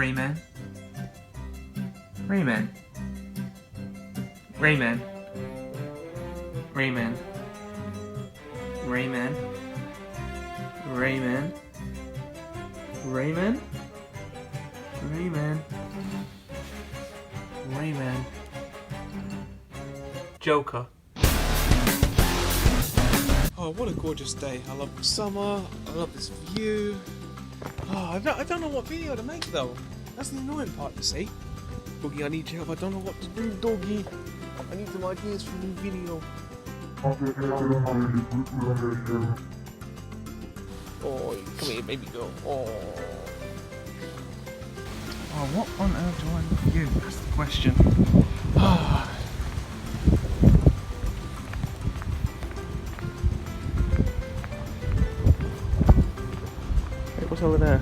Rayman. Rayman. Rayman. Rayman. Rayman. Rayman. Rayman. Rayman. Rayman. Joker. Oh, what a gorgeous day. I love the summer, I love this view. Oh, I don't know what video to make though. That's the annoying part, you see. Doggy, I need your help. I don't know what to do, doggy. I need some ideas for a new video. Oh, come here, baby girl. Oh, what on earth do I do for you? That's the question. Hey, what's over there?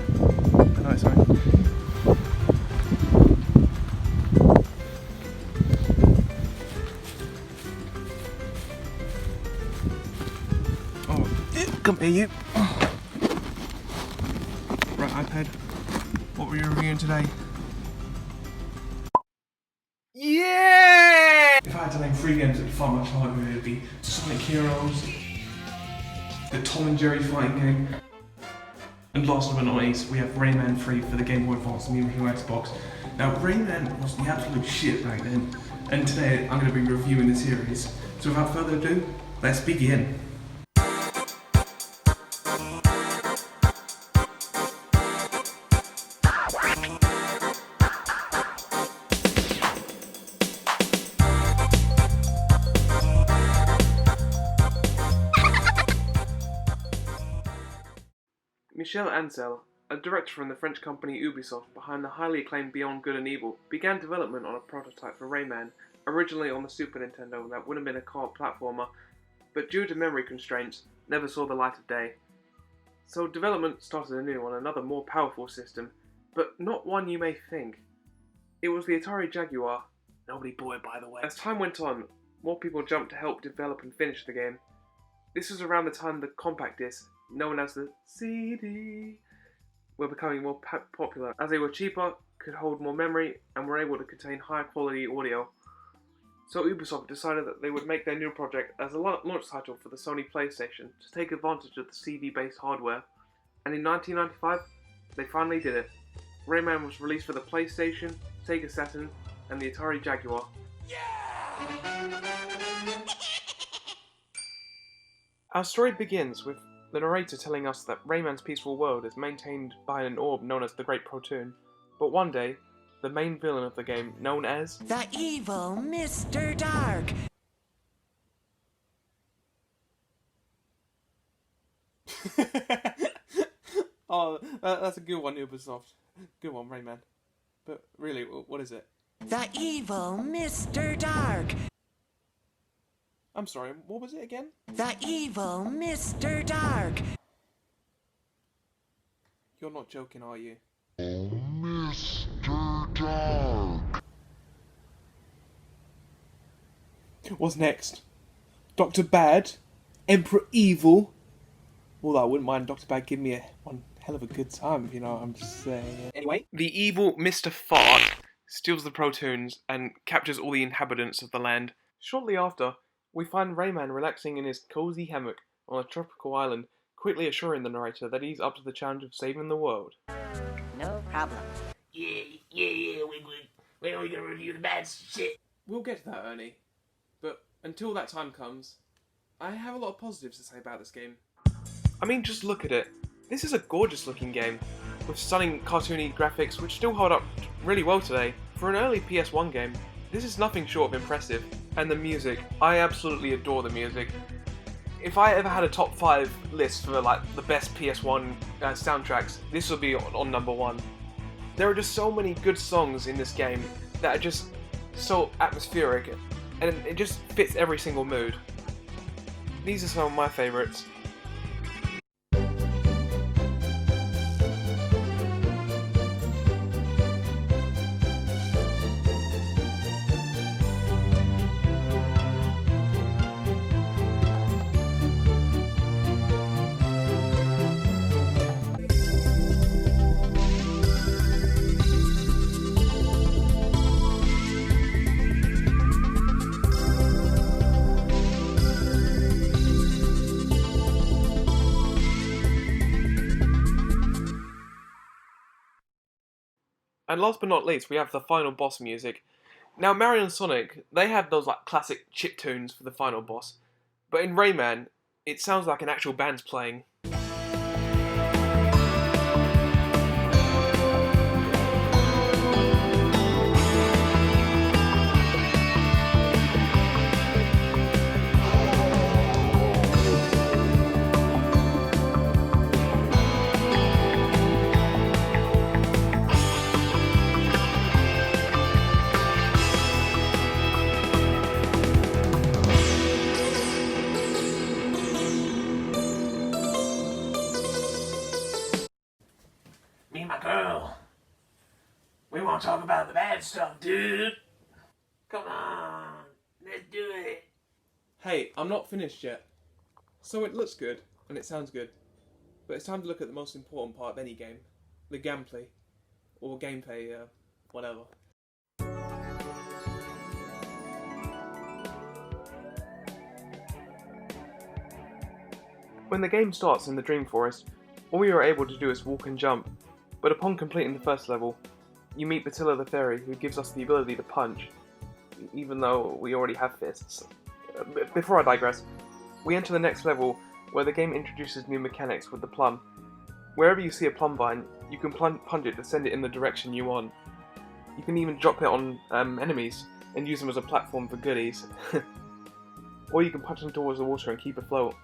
Oh, sorry. Come here, you. Right, iPad. What were you reviewing today? Yeah! If I had to name 3 games that define my childhood, it would be Sonic Heroes, the Tom and Jerry fighting game, and last but not least, we have Rayman 3 for the Game Boy Advance and the original Xbox. Now, Rayman was the absolute shit back then, and today I'm going to be reviewing the series. So without further ado, let's begin. Michel Ancel, a director from the French company Ubisoft behind the highly acclaimed Beyond Good and Evil, began development on a prototype for Rayman, originally on the Super Nintendo that would have been a co-op platformer, but due to memory constraints, never saw the light of day. So development started anew on another more powerful system, but not one you may think. It was the Atari Jaguar, nobody bought it by the way. As time went on, more people jumped to help develop and finish the game. This was around the time the compact disc, known as the CD, were becoming more popular, as they were cheaper, could hold more memory, and were able to contain higher quality audio. So Ubisoft decided that they would make their new project as a launch title for the Sony PlayStation to take advantage of the CD-based hardware. And in 1995, they finally did it. Rayman was released for the PlayStation, Sega Saturn, and the Atari Jaguar. Our story begins with the narrator telling us that Rayman's peaceful world is maintained by an orb known as the Great Protoon, but one day, the main villain of the game, known as the evil Mr. Dark. Oh, that's a good one, Ubisoft. Good one, Rayman. But really, what is it? The evil Mr. Dark. I'm sorry, what was it again? The evil Mr. Dark. You're not joking, are you? Mr. Dark. What's next? Dr. Bad? Emperor Evil? Although I wouldn't mind Dr. Bad giving me one hell of a good time, you know what I'm just saying. Anyway, the evil Mr. Fart steals the Protoons and captures all the inhabitants of the land. Shortly after, we find Rayman relaxing in his cozy hammock on a tropical island, quickly assuring the narrator that he's up to the challenge of saving the world. No problem. Yeah, when are we gonna review the bad shit? We'll get to that, Ernie. But until that time comes, I have a lot of positives to say about this game. I mean, just look at it. This is a gorgeous looking game, with stunning cartoony graphics which still hold up really well today. For an early PS1 game, this is nothing short of impressive. And the music, I absolutely adore the music. If I ever had a top 5 list for like the best PS1 soundtracks, this would be on number 1. There are just so many good songs in this game that are just so atmospheric, and it just fits every single mood. These are some of my favourites. And last but not least, we have the final boss music. Now, Mario and Sonic, they have those like classic chip tunes for the final boss, but in Rayman, it sounds like an actual band's playing. Me and my girl. We want to talk about the bad stuff, dude. Come on. Let's do it. Hey, I'm not finished yet. So it looks good, and it sounds good, but it's time to look at the most important part of any game. The gameplay. Or gameplay, whatever. When the game starts in the Dream Forest, all you are able to do is walk and jump, but upon completing the first level, you meet Batilla the Fairy, who gives us the ability to punch, even though we already have fists. Before I digress, we enter the next level, where the game introduces new mechanics with the plum. Wherever you see a plum vine, you can punch it to send it in the direction you want. You can even drop it on enemies, and use them as a platform for goodies. Or you can punch them towards the water and keep afloat.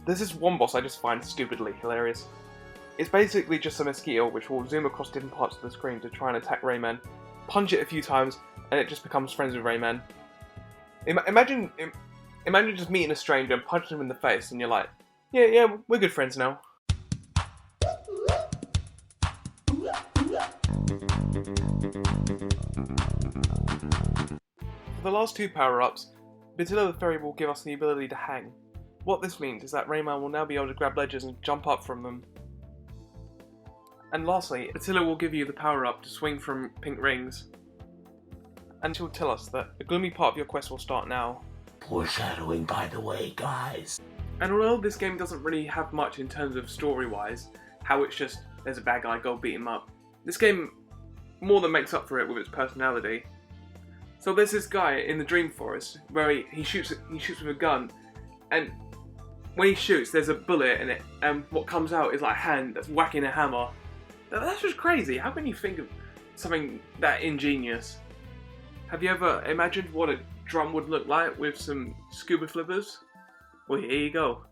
There's this one boss I just find stupidly hilarious. It's basically just a mosquito which will zoom across different parts of the screen to try and attack Rayman, punch it a few times, and it just becomes friends with Rayman. Imagine just meeting a stranger and punching him in the face, and you're like, yeah, we're good friends now. For the last two power-ups, Batilla the Fairy will give us the ability to hang. What this means is that Rayman will now be able to grab ledges and jump up from them. And lastly, Batilla will give you the power-up to swing from pink rings. And she'll tell us that the gloomy part of your quest will start now. Foreshadowing, by the way, guys. And although this game doesn't really have much in terms of story-wise, how it's just, there's a bad guy, go beat him up, this game more than makes up for it with its personality. So there's this guy in the Dream Forest where he shoots with a gun, and when he shoots, there's a bullet in it, and what comes out is like a hand that's whacking a hammer. That's just crazy. How can you think of something that ingenious? Have you ever imagined what a drum would look like with some scuba flippers? Well, here you go.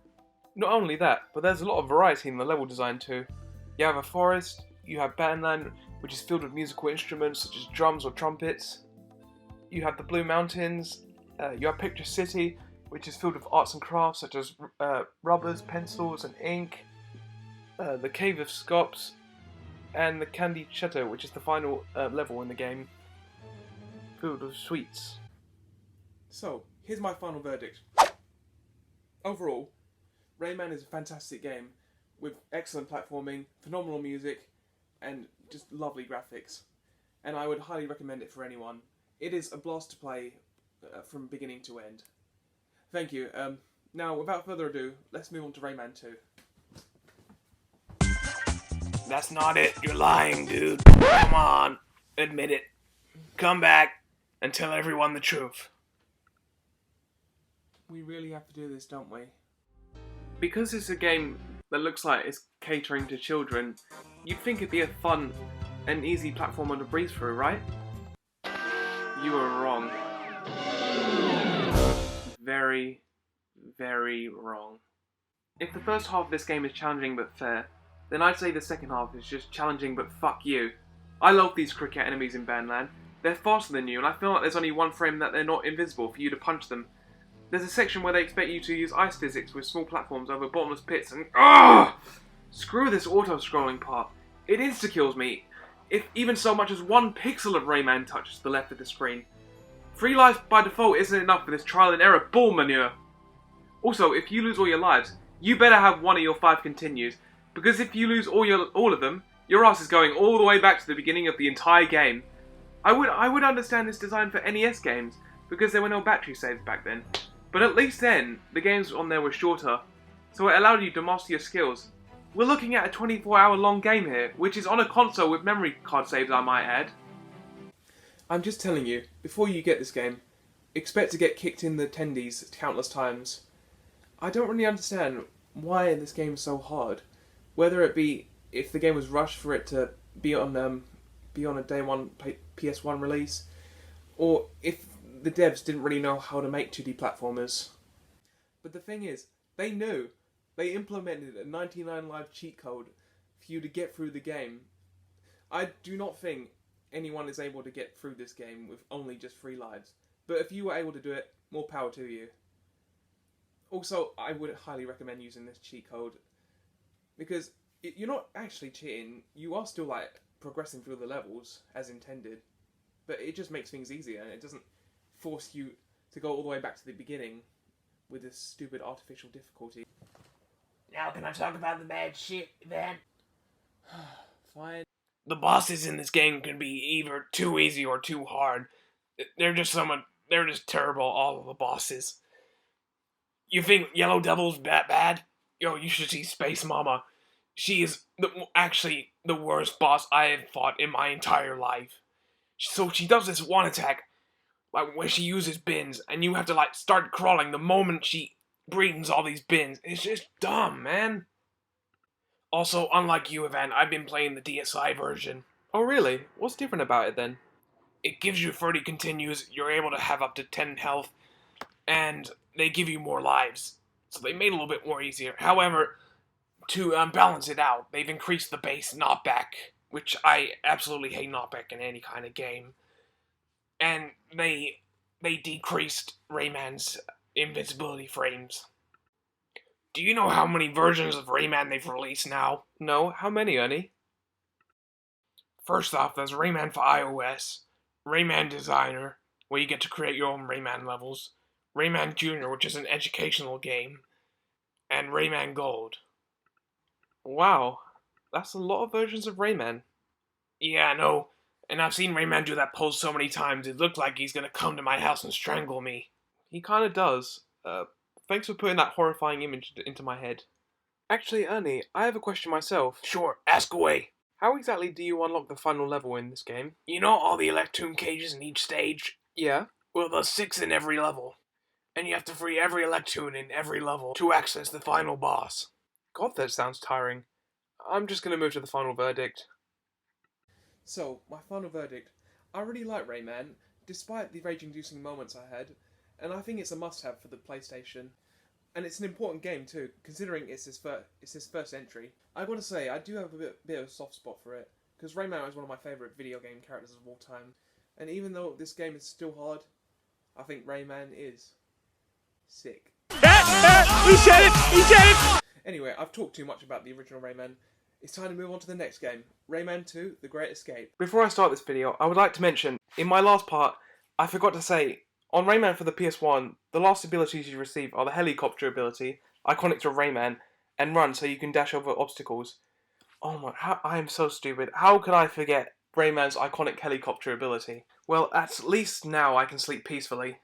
Not only that, but there's a lot of variety in the level design too. You have a forest, you have Bandland, which is filled with musical instruments such as drums or trumpets. You have the Blue Mountains, you have Picture City, which is filled with arts and crafts such as rubbers, pencils and ink. The Cave of Scops, and the Candy Chateau, which is the final level in the game, filled with sweets. So, here's my final verdict. Overall, Rayman is a fantastic game with excellent platforming, phenomenal music, and just lovely graphics. And I would highly recommend it for anyone. It is a blast to play from beginning to end. Thank you. Now, without further ado, let's move on to Rayman 2. That's not it. You're lying, dude. Come on. Admit it. Come back and tell everyone the truth. We really have to do this, don't we? Because it's a game that looks like it's catering to children, you'd think it'd be a fun and easy platformer to breeze through, right? You were wrong. Very, very wrong. If the first half of this game is challenging but fair, then I'd say the second half is just challenging but fuck you. I love these cricket enemies in Bandland. They're faster than you, and I feel like there's only one frame that they're not invisible for you to punch them. There's a section where they expect you to use ice physics with small platforms over bottomless pits, and screw this auto-scrolling part. It insta-kills me if even so much as one pixel of Rayman touches the left of the screen. 3 lives by default isn't enough for this trial and error bull manure. Also, if you lose all your lives, you better have one of your 5 continues, because if you lose all of them, your ass is going all the way back to the beginning of the entire game. I would understand this design for NES games, because there were no battery saves back then. But at least then, the games on there were shorter, so it allowed you to master your skills. We're looking at a 24-hour long game here, which is on a console with memory card saves, I might add. I'm just telling you, before you get this game, expect to get kicked in the tendies countless times. I don't really understand why this game is so hard. Whether it be if the game was rushed for it to be on a day one PS1 release, or if the devs didn't really know how to make 2D platformers. But the thing is, they knew. They implemented a 99 live cheat code for you to get through the game. I do not think anyone is able to get through this game with only just 3 lives. But if you were able to do it, more power to you. Also, I would highly recommend using this cheat code, because you're not actually cheating, you are still like progressing through the levels as intended, but it just makes things easier and it doesn't force you to go all the way back to the beginning with this stupid artificial difficulty. Now can I talk about the bad shit then? Fine. The bosses in this game can be either too easy or too hard. They're just terrible, all of the bosses. You think Yellow Devil's that bad? Yo, you should see Space Mama. She is actually the worst boss I have fought in my entire life. So she does this one attack, like where she uses bins, and you have to like start crawling the moment she brings all these bins. It's just dumb, man. Also, unlike you, Evan, I've been playing the DSi version. Oh really? What's different about it then? It gives you 30 continues, you're able to have up to 10 health, and they give you more lives. So they made it a little bit more easier. However, to balance it out, they've increased the base knockback, which I absolutely hate knockback in any kind of game. And they decreased Rayman's invincibility frames. Do you know how many versions of Rayman they've released now? No, how many, Ernie? First off, there's Rayman for iOS, Rayman Designer, where you get to create your own Rayman levels, Rayman Jr., which is an educational game, and Rayman Gold. Wow, that's a lot of versions of Rayman. Yeah, I know, and I've seen Rayman do that pose so many times, it looked like he's gonna come to my house and strangle me. He kinda does. Thanks for putting that horrifying image into my head. Actually, Ernie, I have a question myself. Sure, ask away. How exactly do you unlock the final level in this game? You know all the Electoon cages in each stage? Yeah? Well, there's 6 in every level. And you have to free every Electoon in every level to access the final boss. God, that sounds tiring. I'm just gonna move to the final verdict. So, my final verdict. I really like Rayman, despite the rage-inducing moments I had, and I think it's a must-have for the PlayStation. And it's an important game too, considering it's his first entry. I gotta say, I do have a bit of a soft spot for it, because Rayman is one of my favourite video game characters of all time. And even though this game is still hard, I think Rayman is sick. He said it! He said it! Anyway, I've talked too much about the original Rayman. It's time to move on to the next game, Rayman 2: The Great Escape. Before I start this video, I would like to mention, in my last part, I forgot to say, on Rayman for the PS1, the last abilities you receive are the helicopter ability, iconic to Rayman, and run so you can dash over obstacles. Oh my, I am so stupid. How could I forget Rayman's iconic helicopter ability? Well, at least now I can sleep peacefully.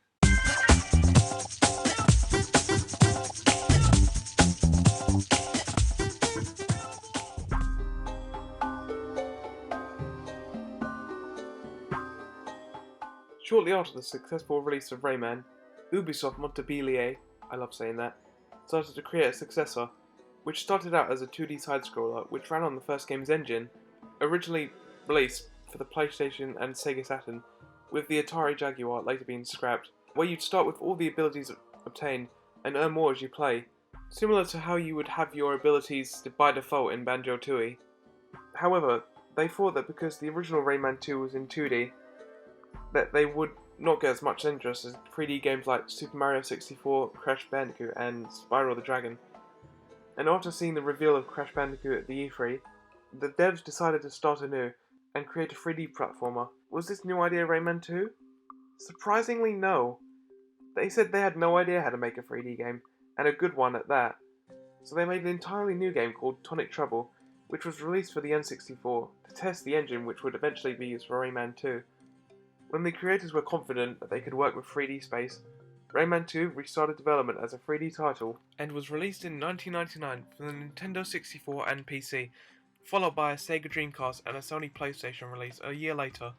Shortly after the successful release of Rayman, Ubisoft Montpellier, I love saying that, started to create a successor, which started out as a 2D side-scroller which ran on the first game's engine, originally released for the PlayStation and Sega Saturn, with the Atari Jaguar later being scrapped, where you'd start with all the abilities obtained and earn more as you play, similar to how you would have your abilities by default in Banjo-Tooie. However, they thought that because the original Rayman 2 was in 2D, that they would not get as much interest as 3D games like Super Mario 64, Crash Bandicoot, and Spyro the Dragon. And after seeing the reveal of Crash Bandicoot at the E3, the devs decided to start anew and create a 3D platformer. Was this new idea Rayman 2? Surprisingly, no. They said they had no idea how to make a 3D game, and a good one at that. So they made an entirely new game called Tonic Trouble, which was released for the N64 to test the engine which would eventually be used for Rayman 2. When the creators were confident that they could work with 3D space, Rayman 2 restarted development as a 3D title and was released in 1999 for the Nintendo 64 and PC, followed by a Sega Dreamcast and a Sony PlayStation release a year later.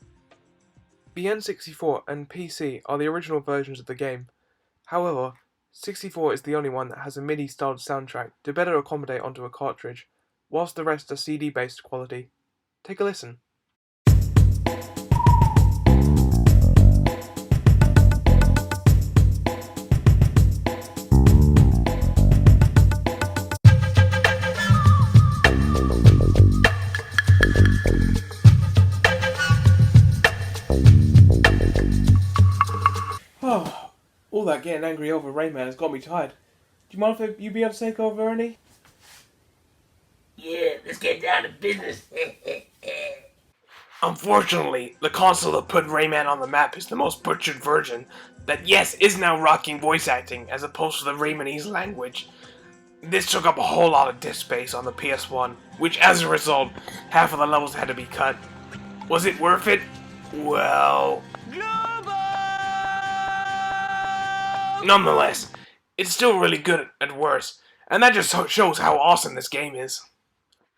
The N64 and PC are the original versions of the game. However, 64 is the only one that has a MIDI-styled soundtrack to better accommodate onto a cartridge, whilst the rest are CD-based quality. Take a listen. Oh, all that getting angry over Rayman has got me tired. Do you mind if you be able to take over, Ernie? Yeah, let's get down to business. Unfortunately, the console that put Rayman on the map is the most butchered version that, yes, is now rocking voice acting as opposed to the Raymanese language. This took up a whole lot of disk space on the PS1, which as a result, half of the levels had to be cut. Was it worth it? Well... Nonetheless, it's still really good at worst, and that just shows how awesome this game is.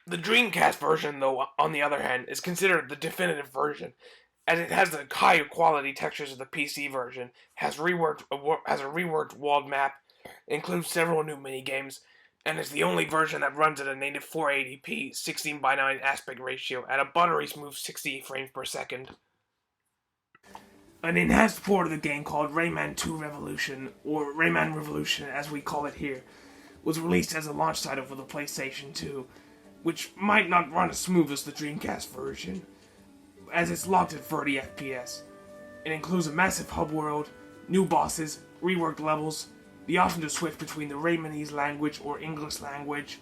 The Dreamcast version, though, on the other hand, is considered the definitive version, as it has the higher quality textures of the PC version, has a reworked walled map, includes several new minigames, and is the only version that runs at a native 480p 16:9 aspect ratio at a buttery smooth 60 frames per second. An enhanced port of the game called Rayman 2 Revolution, or Rayman Revolution as we call it here, was released as a launch title for the PlayStation 2, which might not run as smooth as the Dreamcast version, as it's locked at 30 FPS. It includes a massive hub world, new bosses, reworked levels, the option to switch between the Raymanese language or English language,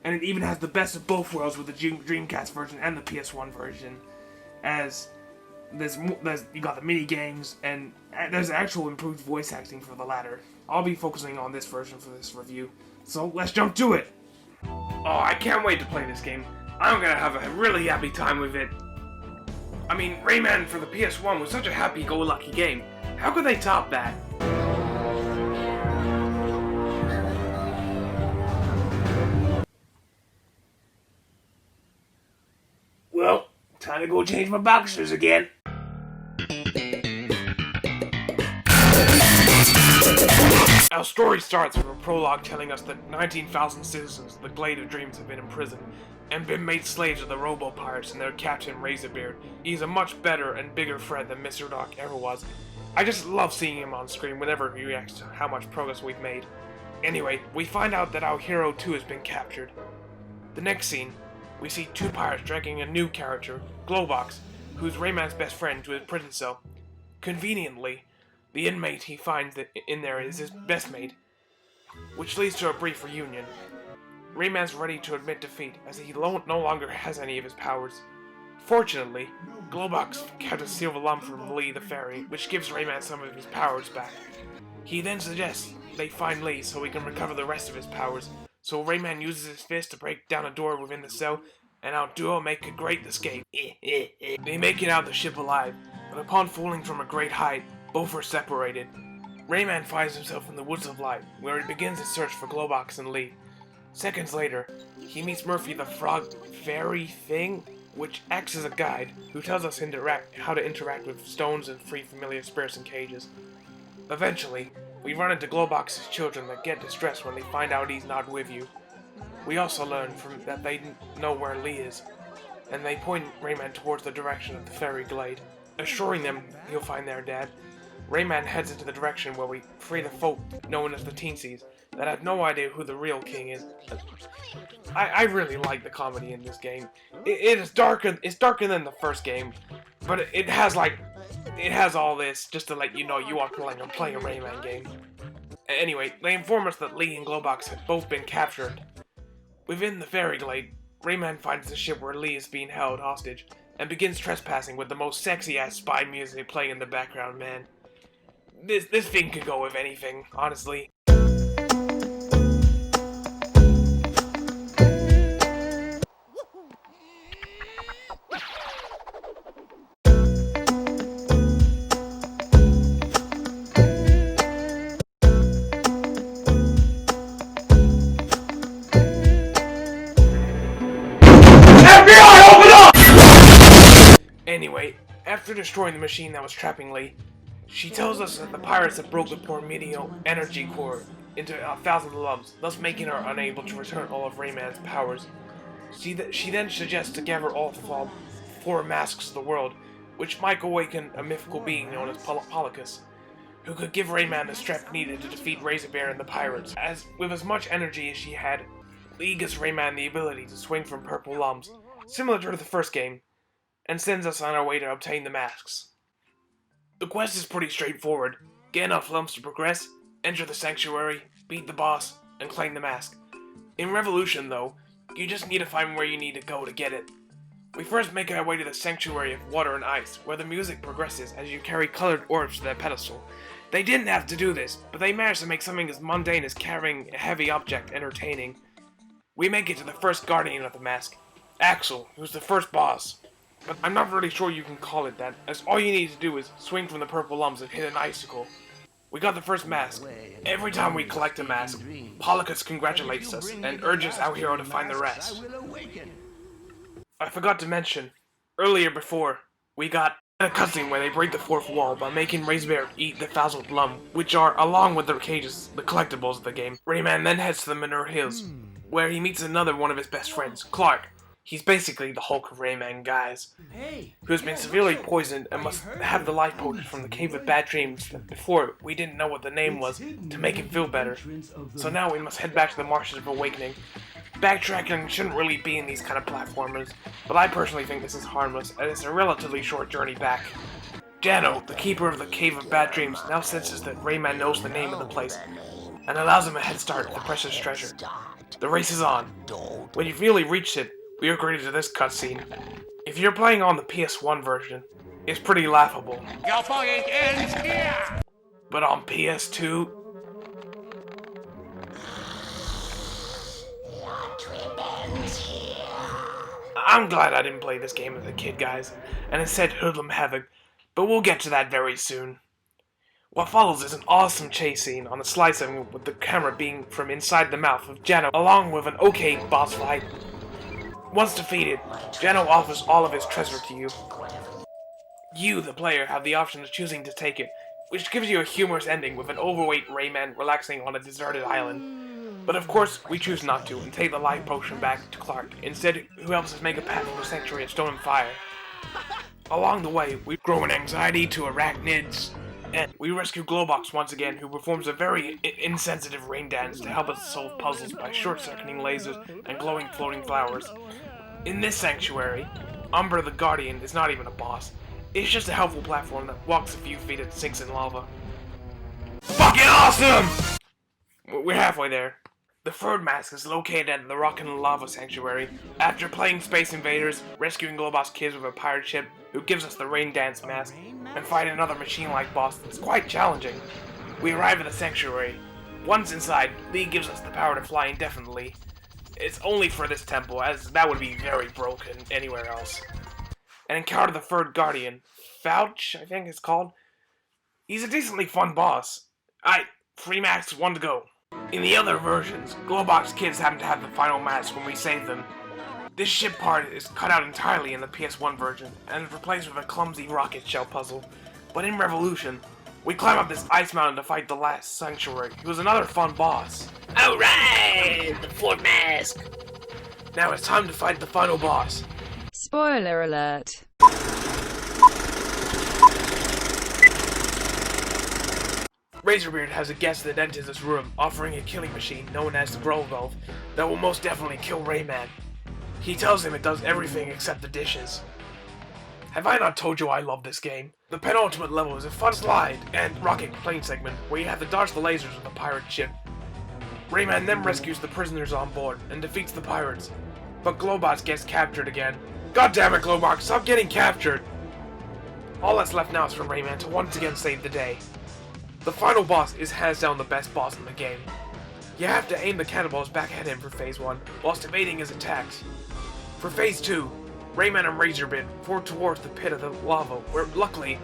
and it even has the best of both worlds with the Dreamcast version and the PS1 version, as you got the mini games, and there's actual improved voice acting for the latter. I'll be focusing on this version for this review, so let's jump to it! Oh, I can't wait to play this game. I'm gonna have a really happy time with it. I mean, Rayman for the PS1 was such a happy-go-lucky game. How could they top that? Well, time to go change my boxers again. Our story starts with a prologue telling us that 19,000 citizens of the Glade of Dreams have been imprisoned and been made slaves of the robo-pirates and their captain Razorbeard. He's a much better and bigger threat than Mr. Dark ever was. I just love seeing him on screen whenever he reacts to how much progress we've made. Anyway, we find out that our hero too has been captured. The next scene, we see two pirates dragging a new character, Glowbox, who's Rayman's best friend, to his prison cell. Conveniently, the inmate he finds in there is his best mate, which leads to a brief reunion. Rayman's ready to admit defeat, as he no longer has any of his powers. Fortunately, Glowbox kept a silver lump from Lee the Fairy, which gives Rayman some of his powers back. He then suggests they find Lee so he can recover the rest of his powers, so Rayman uses his fist to break down a door within the cell, and our duo make a great escape. They make it out the ship alive, but upon falling from a great height, both are separated. Rayman finds himself in the Woods of Light, where he begins his search for Glowbox and Lee. Seconds later, he meets Murphy the Frog Fairy Thing, which acts as a guide, who tells us how to interact with stones and free familiar spirits in cages. Eventually, we run into Glowbox's children that get distressed when they find out he's not with you. We also learn that they know where Lee is, and they point Rayman towards the direction of the fairy glade. Assuring them he'll find their dad, Rayman heads into the direction where we free the folk known as the Teensies that have no idea who the real king is. I really like the comedy in this game. It's darker than the first game, but it has all this just to let you know you are playing a Rayman game. Anyway, they inform us that Lee and Glowbox have both been captured. Within the fairy glade, Rayman finds the ship where Lee is being held hostage and begins trespassing with the most sexy-ass spy music playing in the background, man. This thing could go with anything, honestly. Anyway, after destroying the machine that was trapping Lee, she tells us that the pirates have broke the Pormidio energy core into 1,000 lumps, thus making her unable to return all of Rayman's powers. She then suggests to gather all the 4 masks of the world, which might awaken a mythical being known as Polycus, who could give Rayman the strength needed to defeat Razor Bear and the pirates. With as much energy as she had, Lee gives Rayman the ability to swing from purple lumps, similar to the first game, and sends us on our way to obtain the masks. The quest is pretty straightforward. Get enough lumps to progress, enter the sanctuary, beat the boss, and claim the mask. In Revolution, though, you just need to find where you need to go to get it. We first make our way to the Sanctuary of Water and Ice, where the music progresses as you carry colored orbs to their pedestal. They didn't have to do this, but they managed to make something as mundane as carrying a heavy object entertaining. We make it to the first guardian of the mask, Axel, who's the first boss. But I'm not really sure you can call it that, as all you need to do is swing from the purple lumps and hit an icicle. We got the first mask. Every time we collect a mask, Polycus congratulates us and urges our hero to find the rest. I forgot to mention, earlier before, we got a cutscene where they break the 4th wall by making Razor Bear eat the 1,000th lump, which are, along with their cages, the collectibles of the game. Rayman then heads to the Manure Hills, where he meets another one of his best friends, Clark. He's basically the Hulk of Rayman, guys, who has been severely poisoned and must have the life potion from the Cave of Bad Dreams that before we didn't know what the name was to make him feel better. So now we must head back to the Marshes of Awakening. Backtracking shouldn't really be in these kind of platformers, but I personally think this is harmless, and it's a relatively short journey back. Jano, the keeper of the Cave of Bad Dreams, now senses that Rayman knows the name of the place, and allows him a head start at the precious treasure. The race is on. When you've really reached it, we are greeted to this cutscene. If you're playing on the PS1 version, it's pretty laughable. But on PS2, I'm glad I didn't play this game as a kid, guys, and instead hoodlum Havoc, but we'll get to that very soon. What follows is an awesome chase scene on a slide segment with the camera being from inside the mouth of Jano, along with an okay boss fight. Once defeated, Jano offers all of his treasure to you. You, the player, have the option of choosing to take it, which gives you a humorous ending with an overweight Rayman relaxing on a deserted island. But of course, we choose not to and take the life potion back to Clark, instead who helps us make a path to the Sanctuary of Stone and Fire. Along the way, we grow in anxiety to arachnids, and we rescue Glowbox once again, who performs a very insensitive rain dance to help us solve puzzles by short-circuiting lasers and glowing floating flowers. In this sanctuary, Umbra the Guardian is not even a boss. It's just a helpful platform that walks a few feet and sinks in lava. Fucking awesome! We're halfway there. The 3rd mask is located at the Rock and Lava Sanctuary. After playing Space Invaders, rescuing Glowbox kids with a pirate ship who gives us the Rain Dance mask, and fighting another machine-like boss that's quite challenging, we arrive at the sanctuary. Once inside, Lee gives us the power to fly indefinitely. It's only for this temple, as that would be very broken anywhere else. And encounter the 3rd Guardian, Fouch, I think it's called. He's a decently fun boss. Alright, 3 masks, 1 to go. In the other versions, Glowbox kids happen to have the final mask when we save them. This ship part is cut out entirely in the PS1 version, and is replaced with a clumsy rocket shell puzzle. But in Revolution, we climb up this ice mountain to fight the last Sanctuary, who is another fun boss. Alright! The 4th mask! Now it's time to fight the final boss. Spoiler alert. Razorbeard has a guest that enters his room, offering a killing machine known as the Grow Valve that will most definitely kill Rayman. He tells him it does everything except the dishes. Have I not told you I love this game? The penultimate level is a fun slide and rocket plane segment where you have to dodge the lasers of the pirate ship. Rayman then rescues the prisoners on board and defeats the pirates, but Glowbox gets captured again. God damn it, Glowbox, stop getting captured! All that's left now is for Rayman to once again save the day. The final boss is hands down the best boss in the game. You have to aim the cannonballs back at him for Phase 1, whilst evading his attacks. For Phase 2, Rayman and Razorbeard forge towards the pit of the lava, where luckily,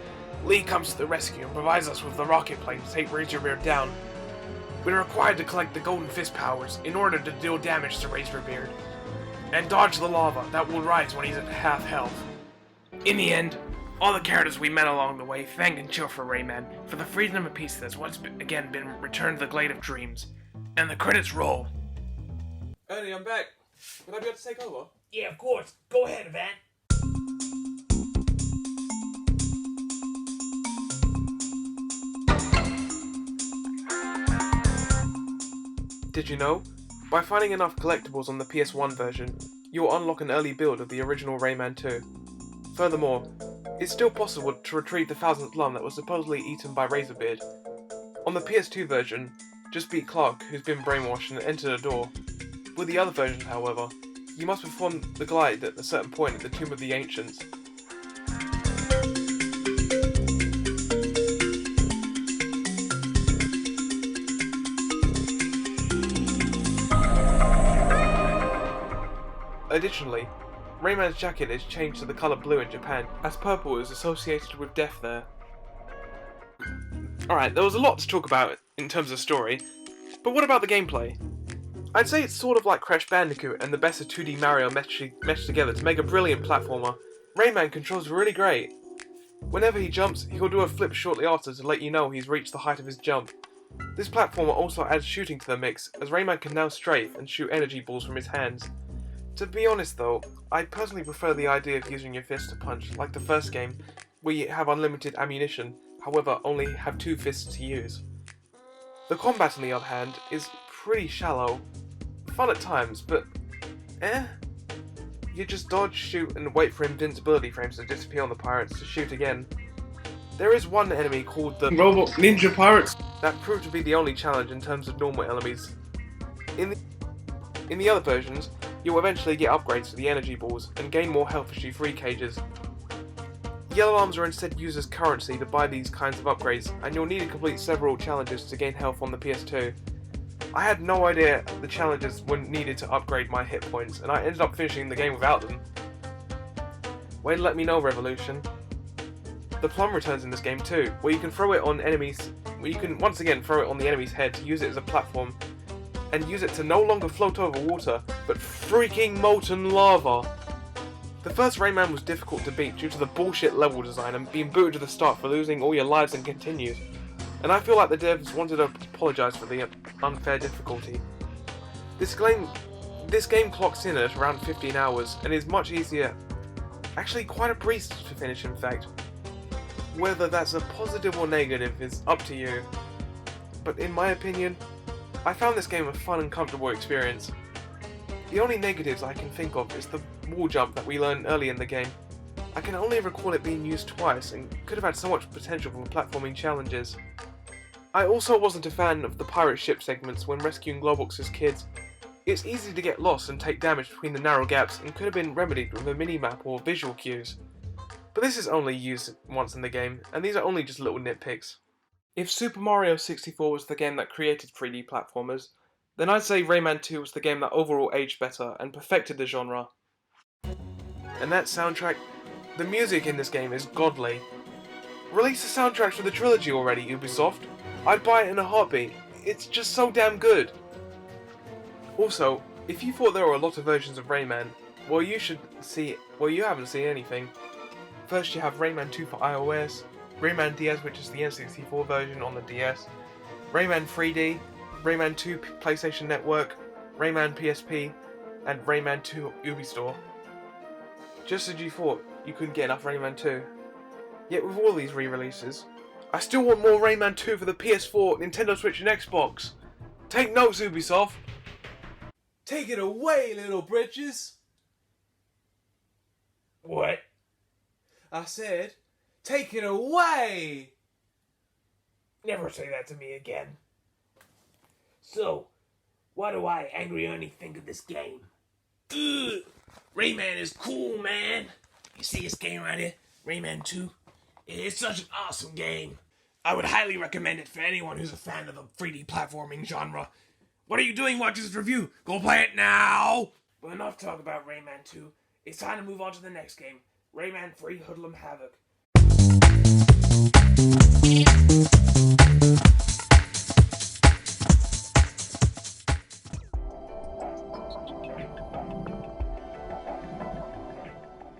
Lee comes to the rescue and provides us with the rocket plane to take Razorbeard down. We're required to collect the Golden Fist powers in order to deal damage to Razorbeard, and dodge the lava that will rise when he's at half health. In the end, All the characters we met along the way thank and cheer for Rayman for the freedom and peace that's once again been returned to the Glade of Dreams. And the credits roll. Ernie, I'm back. Would I be able to take over? Yeah, of course. Go ahead, Van. Did you know? By finding enough collectibles on the PS1 version, you will unlock an early build of the original Rayman 2. Furthermore, it's still possible to retrieve the 1000th lung that was supposedly eaten by Razorbeard. On the PS2 version, just beat Clark, who's been brainwashed, and enter the door. With the other version, however, you must perform the glide at a certain point at the Tomb of the Ancients. Additionally, Rayman's jacket is changed to the colour blue in Japan, as purple is associated with death there. Alright, there was a lot to talk about in terms of story, but what about the gameplay? I'd say it's sort of like Crash Bandicoot and the best of 2D Mario meshed together to make a brilliant platformer. Rayman controls really great. Whenever he jumps, he'll do a flip shortly after to let you know he's reached the height of his jump. This platformer also adds shooting to the mix, as Rayman can now strafe and shoot energy balls from his hands. To be honest though, I personally prefer the idea of using your fist to punch, like the first game, where you have unlimited ammunition, however only have 2 fists to use. The combat on the other hand is pretty shallow, fun at times, but you just dodge, shoot and wait for invincibility frames to disappear on the pirates to shoot again. There is one enemy called the Robot Ninja Pirates. that proved to be the only challenge in terms of normal enemies. In the other versions, you'll eventually get upgrades to the energy balls and gain more health as you free cages. Yellow arms are instead used as currency to buy these kinds of upgrades, and you'll need to complete several challenges to gain health on the PS2. I had no idea the challenges were needed to upgrade my hit points, and I ended up finishing the game without them. Way to let me know, Revolution. The plum returns in this game too, where you can throw it on enemies. Where you can once again throw it on the enemy's head to use it as a platform, and use it to no longer float over water, but freaking molten lava. The first Rayman was difficult to beat due to the bullshit level design and being booted to the start for losing all your lives and continues, and I feel like the devs wanted to apologise for the unfair difficulty. This game clocks in at around 15 hours and is much easier, actually quite a breeze to finish in fact. Whether that's a positive or negative is up to you, but in my opinion, I found this game a fun and comfortable experience. The only negatives I can think of is the wall jump that we learned early in the game. I can only recall it being used twice and could have had so much potential for platforming challenges. I also wasn't a fan of the pirate ship segments when rescuing Globox's kids. It's easy to get lost and take damage between the narrow gaps and could have been remedied with a mini-map or visual cues. But this is only used once in the game, and these are only just little nitpicks. If Super Mario 64 was the game that created 3D platformers, then I'd say Rayman 2 was the game that overall aged better and perfected the genre. And that soundtrack, the music in this game is godly. Release the soundtracks for the trilogy already, Ubisoft. I'd buy it in a heartbeat. It's just so damn good. Also, if you thought there were a lot of versions of Rayman, well you haven't seen anything. First you have Rayman 2 for iOS, Rayman DS, which is the N64 version on the DS, Rayman 3D, Rayman 2 PlayStation Network, Rayman PSP, and Rayman 2 Ubistore. Just as you thought you couldn't get enough Rayman 2. Yet with all these re-releases, I still want more Rayman 2 for the PS4, Nintendo Switch and Xbox. Take notes, Ubisoft. Take it away, little britches. What? I said, take it away. Never say that to me again. So, what do I, Angry Ernie, think of this game? Ugh! Rayman is cool, man. You see this game right here? Rayman 2? It's such an awesome game. I would highly recommend it for anyone who's a fan of the 3D platforming genre. What are you doing watching this review? Go play it now! But enough talk about Rayman 2. It's time to move on to the next game. Rayman 3 Hoodlum Havoc.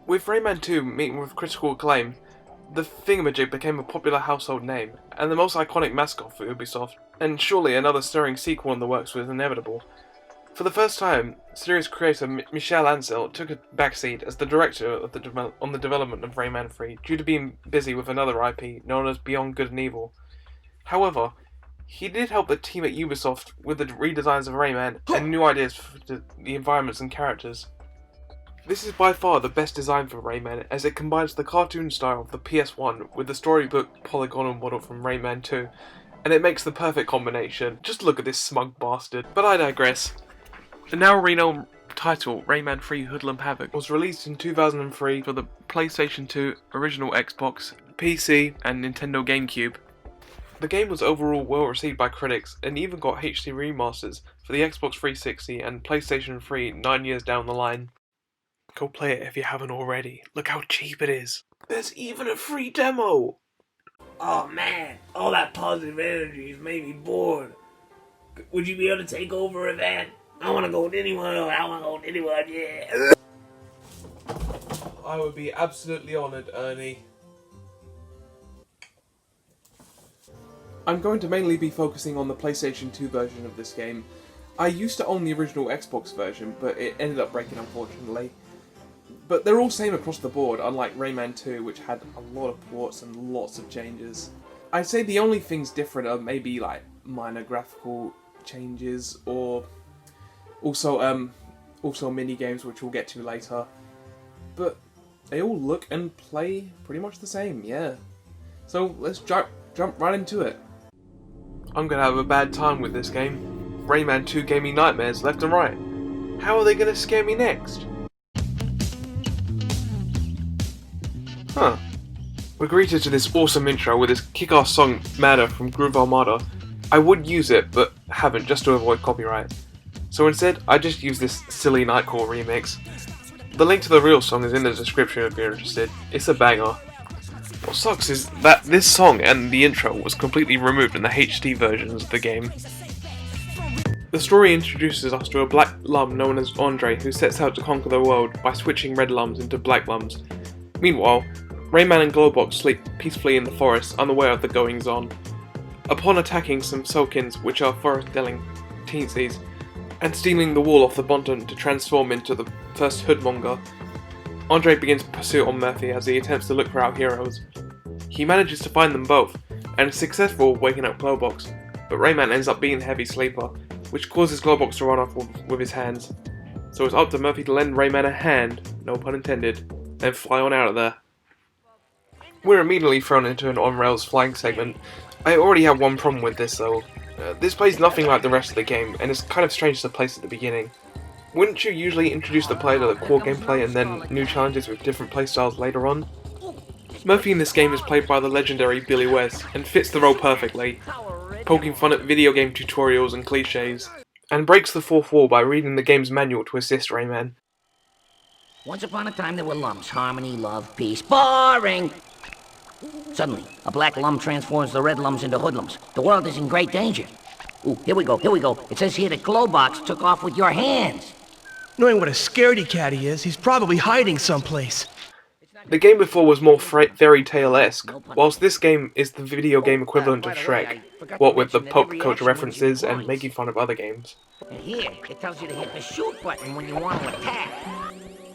With Rayman 2 meeting with critical acclaim, The thingamajig became a popular household name, and the most iconic mascot for Ubisoft, and surely another stirring sequel in the works was inevitable. For the first time, series creator Michel Ancel took a backseat as the director of on the development of Rayman 3 due to being busy with another IP known as Beyond Good and Evil. However, he did help the team at Ubisoft with the redesigns of Rayman and new ideas for the environments and characters. This is by far the best design for Rayman, as it combines the cartoon style of the PS1 with the storybook polygonal model from Rayman 2, and it makes the perfect combination. Just look at this smug bastard. But I digress. The now renowned title, Rayman 3 Hoodlum Havoc, was released in 2003 for the PlayStation 2, original Xbox, PC, and Nintendo GameCube. The game was overall well received by critics, and even got HD remasters for the Xbox 360 and PlayStation 3 9 years down the line. Go play it if you haven't already. Look how cheap it is. There's even a free demo! Oh man, all that positive energy has made me bored. Would you be able to take over, Evan? I wanna go with anyone, yeah. I would be absolutely honoured, Ernie. I'm going to mainly be focusing on the PlayStation 2 version of this game. I used to own the original Xbox version, but it ended up breaking unfortunately. But they're all same across the board, unlike Rayman 2, which had a lot of ports and lots of changes. I'd say the only things different are maybe like minor graphical changes, or also mini games, which we'll get to later. But they all look and play pretty much the same, yeah. So let's jump right into it. I'm gonna have a bad time with this game. Rayman 2 gave me nightmares left and right. How are they gonna scare me next? Huh. We're greeted to this awesome intro with this kick-ass song Matter from Groove Armada. I would use it, but haven't, just to avoid copyright. So instead, I just use this silly Nightcore remix. The link to the real song is in the description if you're interested. It's a banger. What sucks is that this song and the intro was completely removed in the HD versions of the game. The story introduces us to a black lum known as Andre, who sets out to conquer the world by switching red lums into black lums. Meanwhile, Rayman and Glowbox sleep peacefully in the forest, unaware of the goings-on. Upon attacking some Sulkins, which are forest-dwelling teensies, and stealing the wool off the Bonton to transform into the first Hoodmonger, Andre begins pursuit on Murphy as he attempts to look for our heroes. He manages to find them both, and is successful waking up Glowbox, but Rayman ends up being the heavy sleeper, which causes Glowbox to run off with his hands. So it's up to Murphy to lend Rayman a hand, no pun intended, and fly on out of there. We're immediately thrown into an on-rails flying segment. I already have one problem with this though. This plays nothing like the rest of the game, and it's kind of strange to place at the beginning. Wouldn't you usually introduce the player to the core gameplay and then new challenges with different playstyles later on? Murphy in this game is played by the legendary Billy West, and fits the role perfectly, poking fun at video game tutorials and cliches, and breaks the fourth wall by reading the game's manual to assist Rayman. Once upon a time there were lumps. Harmony, love, peace. Boring! Suddenly, a black lum transforms the red lums into hoodlums. The world is in great danger. Ooh, here we go. It says here that Glowbox took off with your hands. Knowing what a scaredy cat he is, he's probably hiding someplace. The game before was more fairy tale-esque, whilst this game is the video game equivalent of Shrek, what with the pop culture references and making fun of other games. And here, it tells you to hit the shoot button when you want to attack.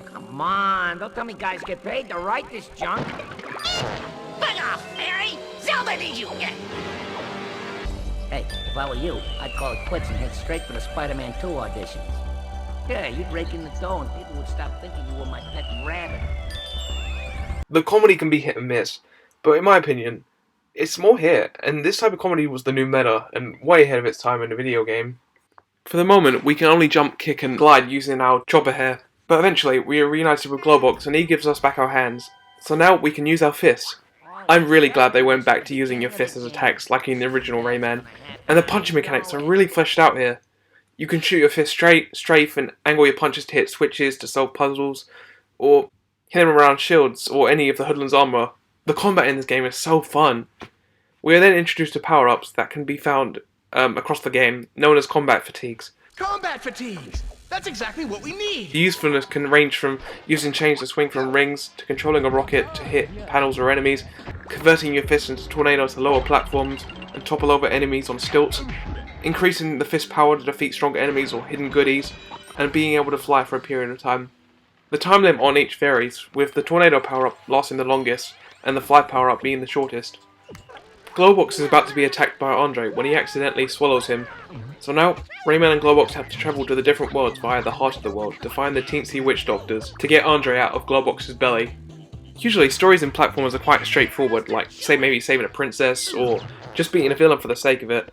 Come on, don't tell me guys get paid to write this junk. Bug off, Mary! Zelda needs you! Hey, if I were you, I'd call it quits and head straight for the Spider-Man 2 auditions. Yeah, you'd rake in the dough and people would stop thinking you were my pet rabbit. The comedy can be hit and miss, but in my opinion, it's more hit, and this type of comedy was the new meta, and way ahead of its time in a video game. For the moment, we can only jump, kick and glide using our chopper hair, but eventually we are reunited with Glowbox and he gives us back our hands, so now we can use our fists. I'm really glad they went back to using your fists as attacks like in the original Rayman, and the punching mechanics are really fleshed out here. You can shoot your fist straight, strafe, and angle your punches to hit switches to solve puzzles, or hit them around shields or any of the Hoodlum's armor. The combat in this game is so fun. We are then introduced to power-ups that can be found across the game, known as combat fatigues. Combat fatigues! That's exactly what we need! The usefulness can range from using chains to swing from rings, to controlling a rocket to hit panels or enemies, converting your fist into tornadoes to lower platforms and topple over enemies on stilts, increasing the fist power to defeat stronger enemies or hidden goodies, and being able to fly for a period of time. The time limit on each varies, with the tornado power-up lasting the longest, and the fly power-up being the shortest. Glowbox is about to be attacked by Andre when he accidentally swallows him, so now Rayman and Glowbox have to travel to the different worlds via the heart of the world to find the teensy witch doctors to get Andre out of Glowbox's belly. Usually stories in platformers are quite straightforward, like say maybe saving a princess, or just beating a villain for the sake of it.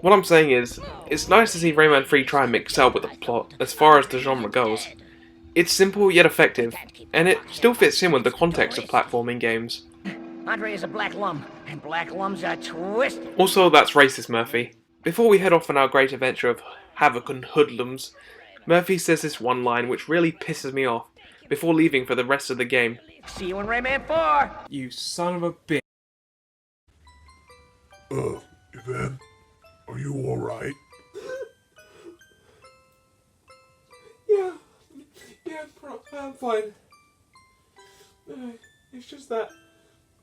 What I'm saying is, it's nice to see Rayman 3 try and mix out with the plot as far as the genre goes. It's simple yet effective, and it still fits in with the context of platforming games. Andre is a black lum, and black lums are twisted. Also, that's racist, Murphy. Before we head off on our great adventure of havoc and hoodlums, Murphy says this one line which really pisses me off before leaving for the rest of the game. See you in Rayman 4! You son of a bitch. Evan, are you alright? Yeah, I'm fine. It's just that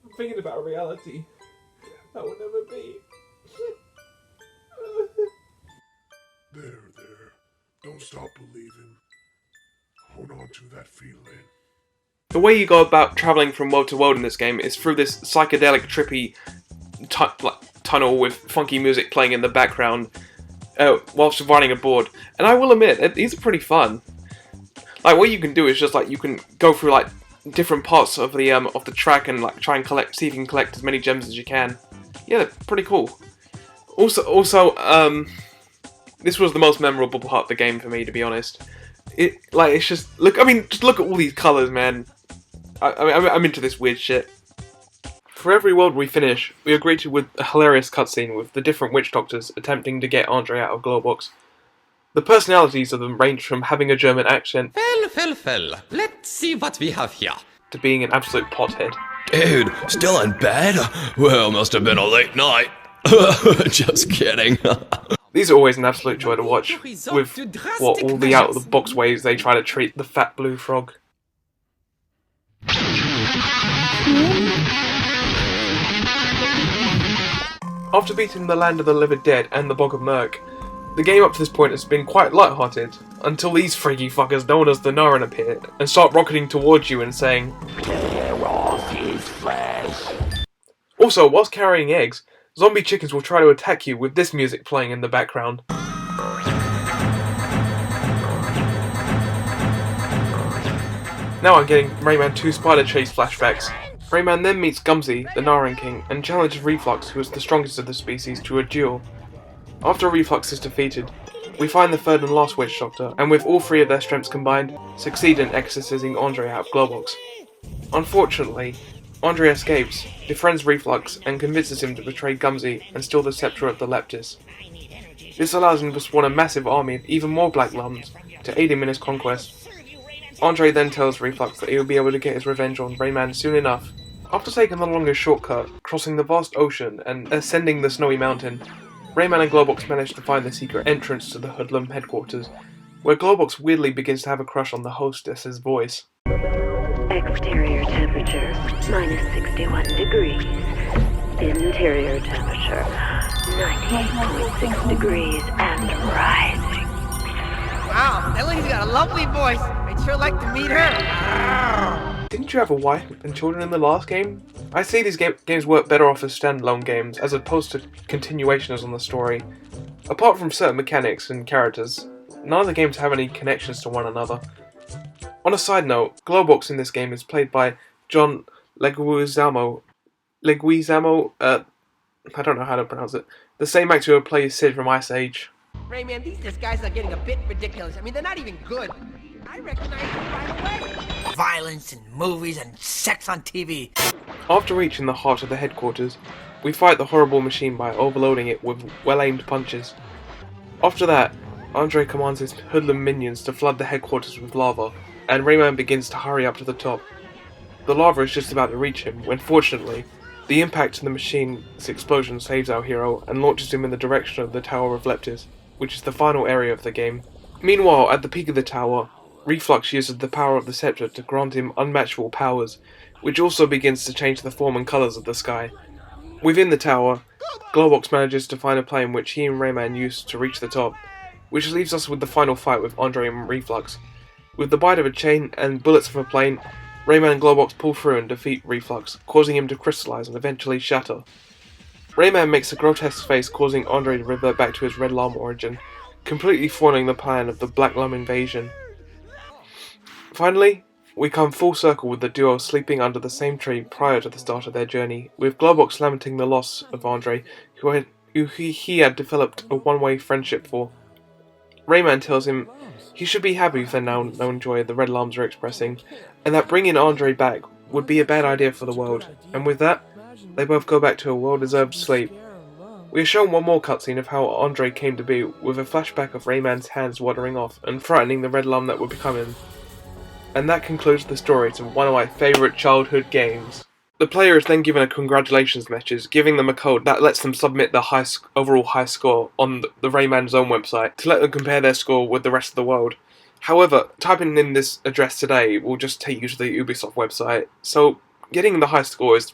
I'm thinking about a reality that will never be. There. Don't stop believing. Hold on to that feeling. The way you go about travelling from world to world in this game is through this psychedelic, trippy tunnel with funky music playing in the background whilst riding a board. And I will admit, these are pretty fun. Like, what you can do is just like you can go through like different parts of the track and like try and see if you can collect as many gems as you can. Yeah, they're pretty cool. Also, this was the most memorable part of the game for me, to be honest. It's just just look at all these colours, man. I'm into this weird shit. For every world we finish, we agree to with a hilarious cutscene with the different witch doctors attempting to get Andre out of Glowbox. The personalities of them range from having a German accent Well. Let's see what we have here. to being an absolute pothead. Dude, still in bed? Well, must have been a late night. Just kidding. These are always an absolute joy to watch, with all the out-of-the-box ways they try to treat the fat blue frog. After beating the Land of the Living Dead and the Bog of Murk, the game up to this point has been quite light-hearted, until these freaky fuckers known as the Naran appear and start rocketing towards you and saying, "Tear off his flesh." Also, whilst carrying eggs, zombie chickens will try to attack you with this music playing in the background. Now I'm getting Rayman 2 Spider Chase flashbacks. Rayman then meets Gumsy, the Naran King, and challenges Reflux, who is the strongest of the species, to a duel. After Reflux is defeated, we find the third and last Witch Doctor, and with all three of their strengths combined, succeed in exorcising Andre out of Glowbox. Unfortunately, Andre escapes, befriends Reflux, and convinces him to betray Gumsy and steal the scepter of the Leptis. This allows him to spawn a massive army of even more Black Lums to aid him in his conquest. Andre then tells Reflux that he will be able to get his revenge on Rayman soon enough. After taking the longest shortcut, crossing the vast ocean and ascending the snowy mountain, Rayman and Glowbox manage to find the secret entrance to the Hoodlum headquarters, where Glowbox weirdly begins to have a crush on the hostess's voice. Exterior temperature, -61 degrees. Interior temperature, 98.6 degrees and rising. Wow, that lady's got a lovely voice. I'd sure like to meet her. Didn't you have a wife and children in the last game? I see these games work better off as standalone games, as opposed to continuations on the story. Apart from certain mechanics and characters, none of the games have any connections to one another. On a side note, Glowbox in this game is played by John Leguizamo. I don't know how to pronounce it. The same actor who plays Sid from Ice Age. Rayman, these disguises are getting a bit ridiculous. I mean, they're not even good. I recognize them right away. Violence in movies and sex on TV. After reaching the heart of the headquarters, we fight the horrible machine by overloading it with well-aimed punches. After that, Andre commands his hoodlum minions to flood the headquarters with lava, and Rayman begins to hurry up to the top. The lava is just about to reach him, when fortunately, the impact of the machine's explosion saves our hero and launches him in the direction of the Tower of Leptis, which is the final area of the game. Meanwhile, at the peak of the tower, Reflux uses the power of the scepter to grant him unmatchable powers, which also begins to change the form and colours of the sky. Within the tower, Glowbox manages to find a plane which he and Rayman use to reach the top, which leaves us with the final fight with Andre and Reflux. With the bite of a chain and bullets from a plane, Rayman and Glowbox pull through and defeat Reflux, causing him to crystallize and eventually shatter. Rayman makes a grotesque face, causing Andre to revert back to his red lung origin, completely foiling the plan of the Black Lum invasion. Finally, we come full circle with the duo sleeping under the same tree prior to the start of their journey, with Glowbox lamenting the loss of Andre, who he had developed a one-way friendship for. Rayman tells him he should be happy with the known joy the Red Lums are expressing, and that bringing Andre back would be a bad idea for the world, and with that, they both go back to a well-deserved sleep. We are shown one more cutscene of how Andre came to be, with a flashback of Rayman's hands watering off and frightening the Red Lum that would become him. And that concludes the story to one of my favourite childhood games. The player is then given a congratulations message, giving them a code that lets them submit the overall high score on the Rayman's own website to let them compare their score with the rest of the world. However, typing in this address today will just take you to the Ubisoft website, so getting the high score is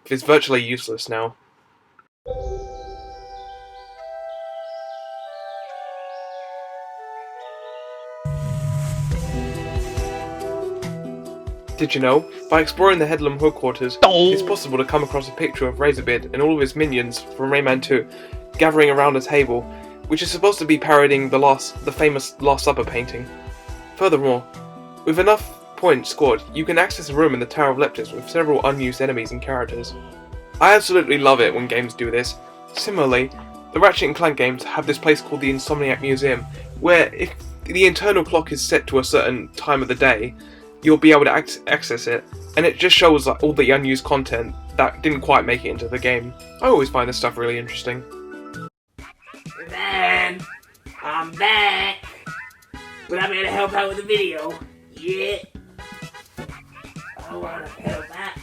is virtually useless now. Did you know? By exploring the Headlam headquarters, it's possible to come across a picture of Razorbeard and all of his minions from Rayman 2 gathering around a table, which is supposed to be parodying the famous Last Supper painting. Furthermore, with enough points scored, you can access a room in the Tower of Leptis with several unused enemies and characters. I absolutely love it when games do this. Similarly, the Ratchet & Clank games have this place called the Insomniac Museum, where if the internal clock is set to a certain time of the day, you'll be able to access it, and it just shows like all the unused content that didn't quite make it into the game. I always find this stuff really interesting. Man, I'm back, but I'm here to help out with the video. Yeah, I wanna help out.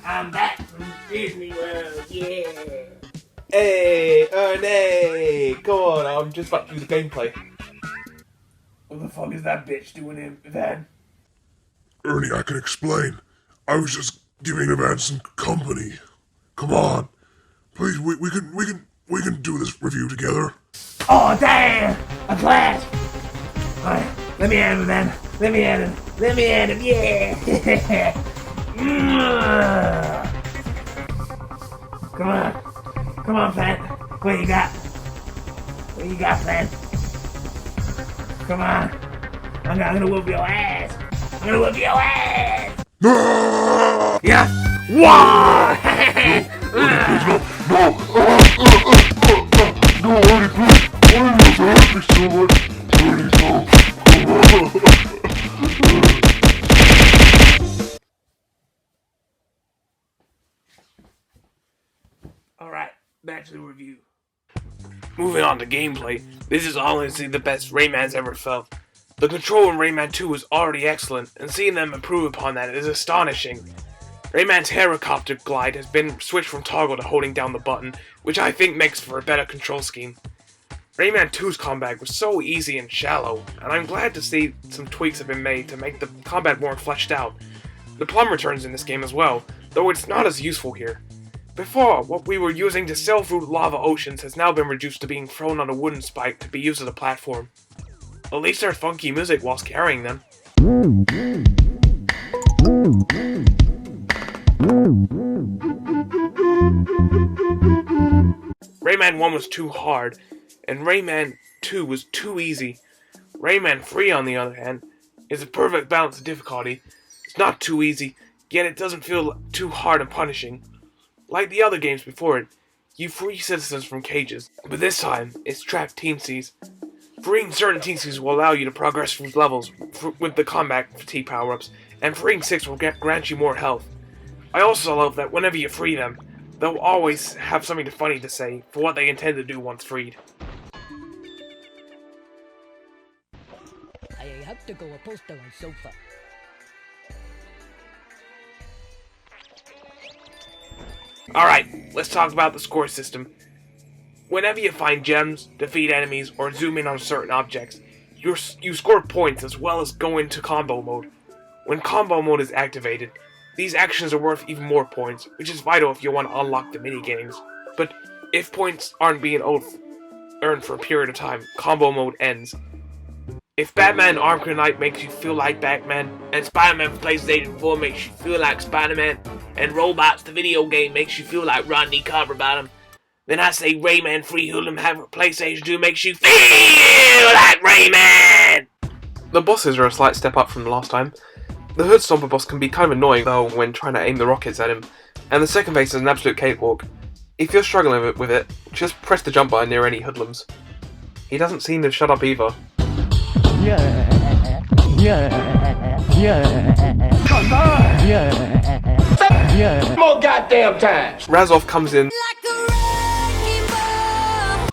I'm back from Disney World. Yeah. Hey, Ernie! Go on, I'm just about to do the gameplay. What the fuck is that bitch doing in Van? Ernie, I can explain. I was just giving the man some company. Come on. Please, we can do this review together. Oh, damn! A class! Alright, let me at him, man. Let me at him, yeah! Come on, Plant. What you got, Plant? Come on. I'm gonna whoop your ass. No! Yeah! Whoa! No, Ernie, please! Ernie, you hurt me so much! Ernie, no! Alright, back to the review. Moving on to gameplay, this is honestly the best Rayman's ever felt. The control in Rayman 2 was already excellent, and seeing them improve upon that is astonishing. Rayman's helicopter glide has been switched from toggle to holding down the button, which I think makes for a better control scheme. Rayman 2's combat was so easy and shallow, and I'm glad to see some tweaks have been made to make the combat more fleshed out. The plum returns in this game as well, though it's not as useful here. Before, what we were using to sail through lava oceans has now been reduced to being thrown on a wooden spike to be used as a platform. At least there's funky music whilst carrying them. Rayman 1 was too hard, and Rayman 2 was too easy. Rayman 3, on the other hand, is a perfect balance of difficulty. It's not too easy, yet it doesn't feel too hard and punishing. Like the other games before it, you free citizens from cages, but this time, it's trapped teensies. Freeing certain teensies will allow you to progress through levels with the combat fatigue power-ups, and freeing 6 will grant you more health. I also love that whenever you free them, they'll always have something funny to say for what they intend to do once freed. I have to go a poster on sofa. Alright, let's talk about the score system. Whenever you find gems, defeat enemies, or zoom in on certain objects, You score points as well as go into combo mode. When combo mode is activated, these actions are worth even more points, which is vital if you want to unlock the minigames. But if points aren't being earned for a period of time, combo mode ends. If Batman Arkham Knight makes you feel like Batman, and Spider-Man PlayStation 4 makes you feel like Spider-Man, and Robots the video game makes you feel like Rodney Copperbottom, then I say Rayman Free Hoodlum have a PlayStation 2 makes you feel like Rayman! The bosses are a slight step up from the last time. The Hood Stomper boss can be kind of annoying though when trying to aim the rockets at him, and the second phase is an absolute cakewalk. If you're struggling with it, just press the jump button near any hoodlums. He doesn't seem to shut up either. More goddamn times! Razov comes in.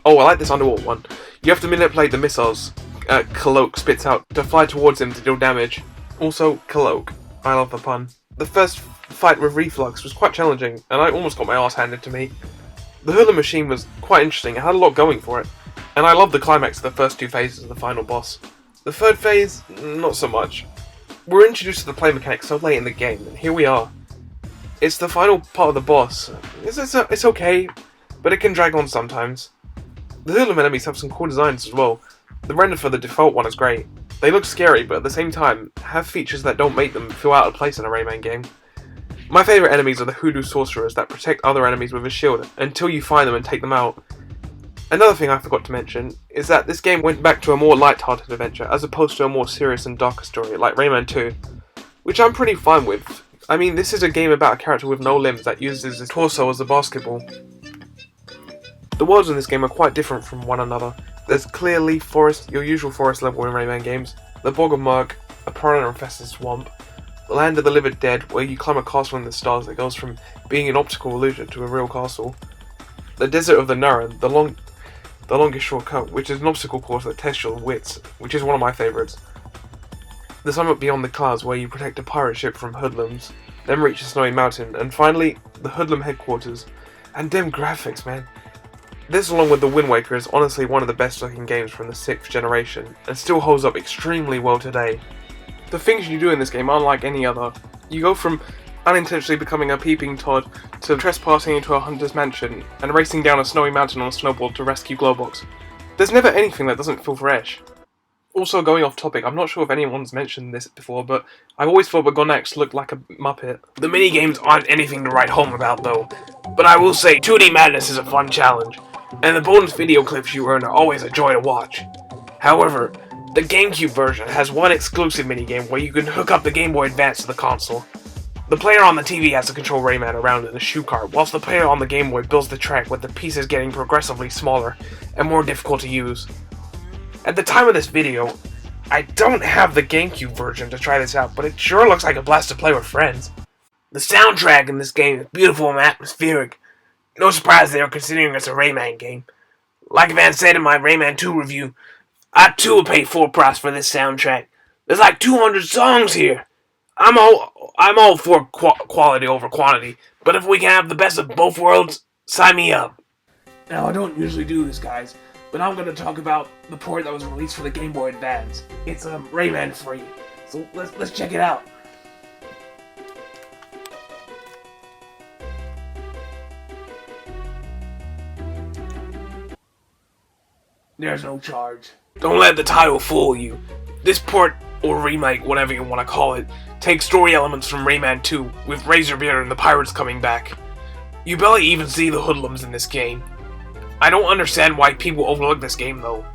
Oh, I like this underwater one. You have to manipulate the missiles Cloak spits out to fly towards him to deal damage. Also, Cloak. I love the pun. The first fight with Reflux was quite challenging, and I almost got my ass handed to me. The Hoodlum machine was quite interesting, it had a lot going for it, and I loved the climax of the first two phases of the final boss. The third phase, not so much. We're introduced to the play mechanics so late in the game, and here we are. It's the final part of the boss. It's okay, but it can drag on sometimes. The Hoodlum enemies have some cool designs as well. The render for the default one is great. They look scary, but at the same time, have features that don't make them feel out of place in a Rayman game. My favourite enemies are the Hoodoo Sorcerers that protect other enemies with a shield until you find them and take them out. Another thing I forgot to mention is that this game went back to a more light-hearted adventure as opposed to a more serious and darker story like Rayman 2, which I'm pretty fine with. I mean, this is a game about a character with no limbs that uses his torso as a basketball. The worlds in this game are quite different from one another. There's clearly forest, your usual forest level in Rayman games, the Bog of Murk, a piranha-infested swamp, the Land of the Living Dead, where you climb a castle in the stars that goes from being an optical illusion to a real castle, the Desert of the Nurran, the longest shortcut, which is an obstacle course that tests your wits, which is one of my favourites. The Summit Beyond the Clouds, where you protect a pirate ship from hoodlums, then reach a snowy mountain, and finally, the Hoodlum headquarters. And them graphics, man. This, along with the Wind Waker, is honestly one of the best looking games from the 6th generation, and still holds up extremely well today. The things you do in this game aren't like any other. You go from unintentionally becoming a peeping Todd to trespassing into a hunter's mansion and racing down a snowy mountain on a snowboard to rescue Glowbox. There's never anything that doesn't feel fresh. Also, going off topic, I'm not sure if anyone's mentioned this before, but I've always thought Bagonax looked like a Muppet. The minigames aren't anything to write home about though, but I will say 2D Madness is a fun challenge, and the bonus video clips you earn are always a joy to watch. However, the GameCube version has one exclusive minigame where you can hook up the Game Boy Advance to the console. The player on the TV has to control Rayman around in a shoe cart, whilst the player on the Game Boy builds the track with the pieces getting progressively smaller and more difficult to use. At the time of this video, I don't have the GameCube version to try this out, but it sure looks like a blast to play with friends. The soundtrack in this game is beautiful and atmospheric. No surprise they are considering it's a Rayman game. Like Van said in my Rayman 2 review, I too will pay full price for this soundtrack. There's like 200 songs here. I'm all for quality over quantity, but if we can have the best of both worlds, sign me up. Now, I don't usually do this, guys, but I'm going to talk about the port that was released for the Game Boy Advance. It's Rayman free, so let's check it out. There's no charge. Don't let the title fool you. This port, or remake, whatever you want to call it, takes story elements from Rayman 2, with Razorbeard and the pirates coming back. You barely even see the hoodlums in this game. I don't understand why people overlook this game though.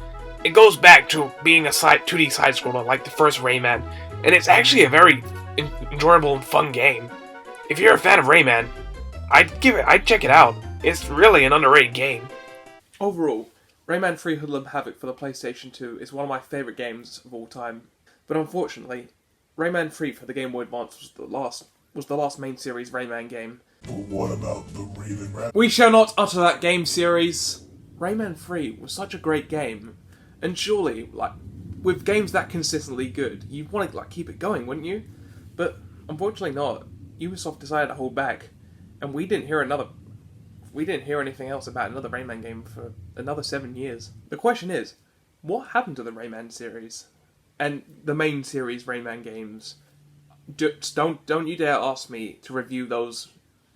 It goes back to being a 2D side-scroller like the first Rayman, and it's actually a very enjoyable and fun game. If you're a fan of Rayman, I'd check it out. It's really an underrated game. Overall, Rayman 3 Hoodlum Havoc for the PlayStation 2 is one of my favourite games of all time, but unfortunately, Rayman 3 for the Game Boy Advance was the last main series Rayman game. But what about the Raven Rabbit? We shall not utter that game series. Rayman 3 was such a great game, and surely, with games that consistently good, you'd want to keep it going, wouldn't you? But unfortunately not. Ubisoft decided to hold back, and we didn't hear anything else about another Rayman game for another 7 years. The question is, what happened to the Rayman series? And the main series Rayman games? Don't you dare ask me to review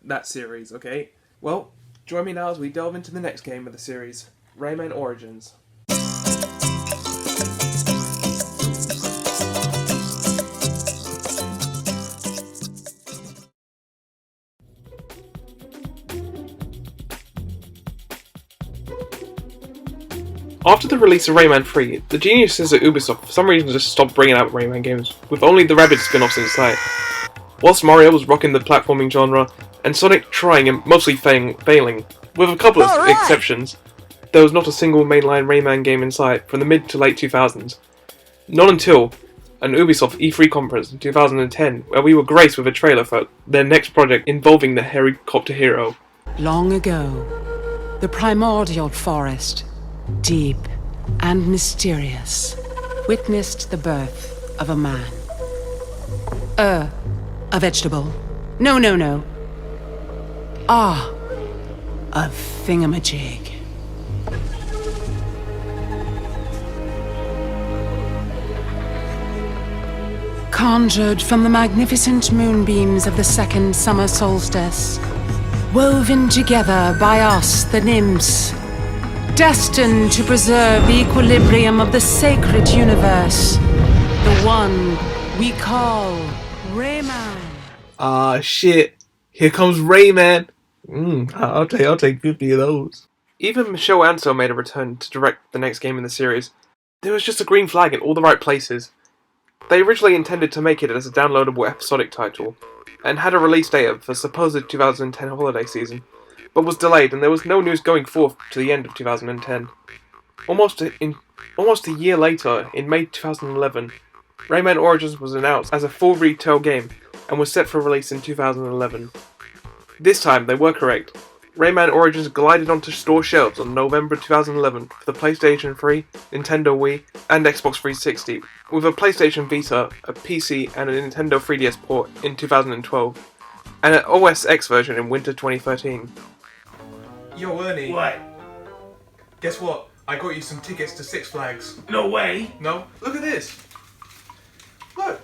that series, okay? Well, join me now as we delve into the next game of the series, Rayman Origins. After the release of Rayman 3, the geniuses at Ubisoft for some reason just stopped bringing out Rayman games, with only the Rabbids spin-offs in sight. Whilst Mario was rocking the platforming genre, and Sonic trying and mostly failing, with a couple of exceptions, there was not a single mainline Rayman game in sight from the mid to late 2000s. Not until an Ubisoft E3 conference in 2010, where we were graced with a trailer for their next project involving the helicopter hero. Long ago, the primordial forest, deep and mysterious, witnessed the birth of a man. A vegetable. No. A thingamajig. Conjured from the magnificent moonbeams of the second summer solstice, woven together by us, the nymphs, destined to preserve the equilibrium of the sacred universe, the one we call Rayman. Ah, shit. Here comes Rayman. I'll take 50 of those. Even Michelle Ansel made a return to direct the next game in the series. There was just a green flag in all the right places. They originally intended to make it as a downloadable episodic title, and had a release date for supposed 2010 holiday season, but was delayed and there was no news going forth to the end of 2010. Almost a year later, in May 2011, Rayman Origins was announced as a full retail game and was set for release in 2011. This time, they were correct. Rayman Origins glided onto store shelves on November 2011 for the PlayStation 3, Nintendo Wii, and Xbox 360, with a PlayStation Vita, a PC, and a Nintendo 3DS port in 2012, and an OS X version in winter 2013. Yo, Ernie. What? Guess what? I got you some tickets to Six Flags. No way. No? Look at this. Look.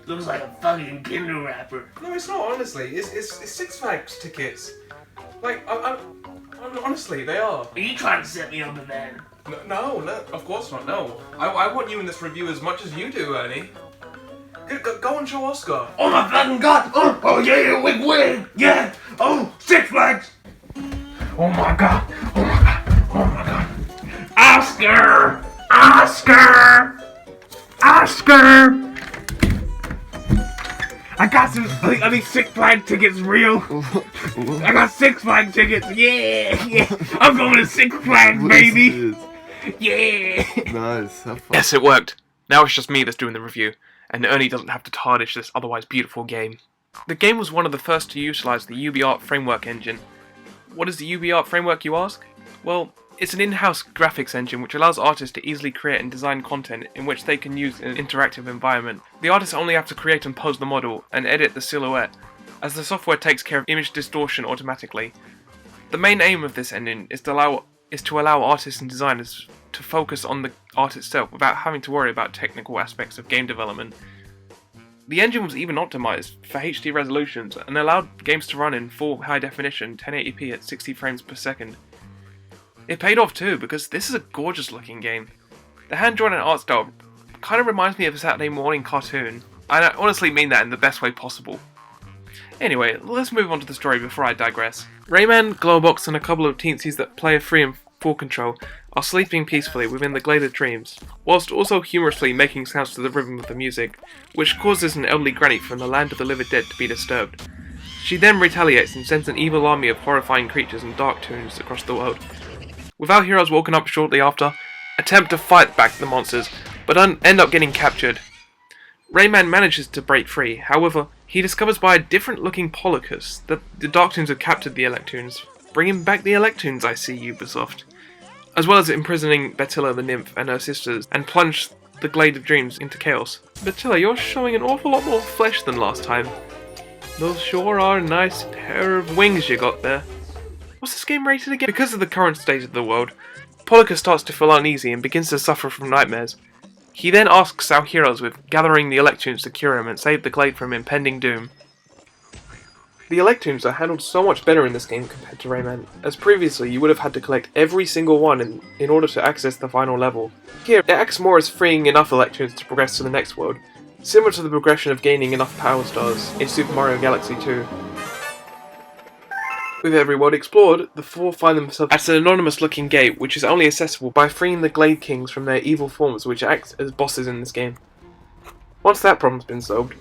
Looks like a fucking Kinder wrapper. No, it's not, honestly. It's Six Flags tickets. Like, honestly, they are. Are you trying to set me up, man? No, of course not, no. I want you in this review as much as you do, Ernie. Go and show Oscar. Oh my fucking god! Oh yeah, wig! Yeah! Oh, Six Flags! Oh my god! Oh my god! Oh my god! Oscar! I got some. I think Six Flags tickets real. I got Six Flags tickets. Yeah. I'm going to Six Flags, baby. Yeah. Nice. Have fun. Yes, it worked. Now it's just me that's doing the review, and Ernie doesn't have to tarnish this otherwise beautiful game. The game was one of the first to utilise the UbiArt framework engine. What is the UbiArt framework, you ask? Well, it's an in-house graphics engine which allows artists to easily create and design content in which they can use an interactive environment. The artists only have to create and pose the model and edit the silhouette, as the software takes care of image distortion automatically. The main aim of this engine is to allow artists and designers to focus on the art itself without having to worry about technical aspects of game development. The engine was even optimized for HD resolutions and allowed games to run in full high definition 1080p at 60 frames per second. It paid off too, because this is a gorgeous looking game. The hand-drawn art style kind of reminds me of a Saturday morning cartoon, and I honestly mean that in the best way possible. Anyway, let's move on to the story before I digress. Rayman, Glowbox, and a couple of teensies that play a free and full control are sleeping peacefully within the glade of dreams, whilst also humorously making sounds to the rhythm of the music, which causes an elderly granny from the land of the living dead to be disturbed. She then retaliates and sends an evil army of horrifying creatures and dark tunes across the world. With our heroes woken up shortly after, attempt to fight back the monsters, but end up getting captured. Rayman manages to break free, however, he discovers by a different looking Polycus that the Darktoons have captured the Electoons. Bringing back the Electoons, I see, Ubisoft. As well as imprisoning Bettilla the Nymph and her sisters, and plunge the Glade of Dreams into chaos. Bettilla, you're showing an awful lot more flesh than last time. Those sure are a nice pair of wings you got there. What's this game rated again? Because of the current state of the world, Pollica starts to feel uneasy and begins to suffer from nightmares. He then asks our heroes with gathering the Electoons to cure him and save the glade from impending doom. The Electoons are handled so much better in this game compared to Rayman, as previously you would have had to collect every single one in order to access the final level. Here, it acts more as freeing enough Electoons to progress to the next world, similar to the progression of gaining enough Power Stars in Super Mario Galaxy 2. With every world explored, the four find themselves at an anonymous looking gate which is only accessible by freeing the Glade Kings from their evil forms which act as bosses in this game. Once that problem's been solved,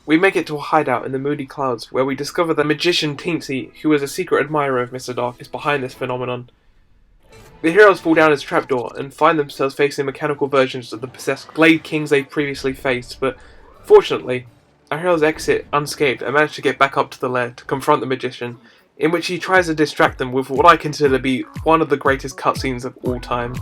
we make it to a hideout in the Moody Clouds where we discover that magician Teensy, who is a secret admirer of Mr. Dark, is behind this phenomenon. The heroes fall down his trapdoor and find themselves facing mechanical versions of the possessed Glade Kings they previously faced, but fortunately, our heroes exit unscathed and manage to get back up to the lair to confront the magician, in which he tries to distract them with what I consider to be one of the greatest cutscenes of all time.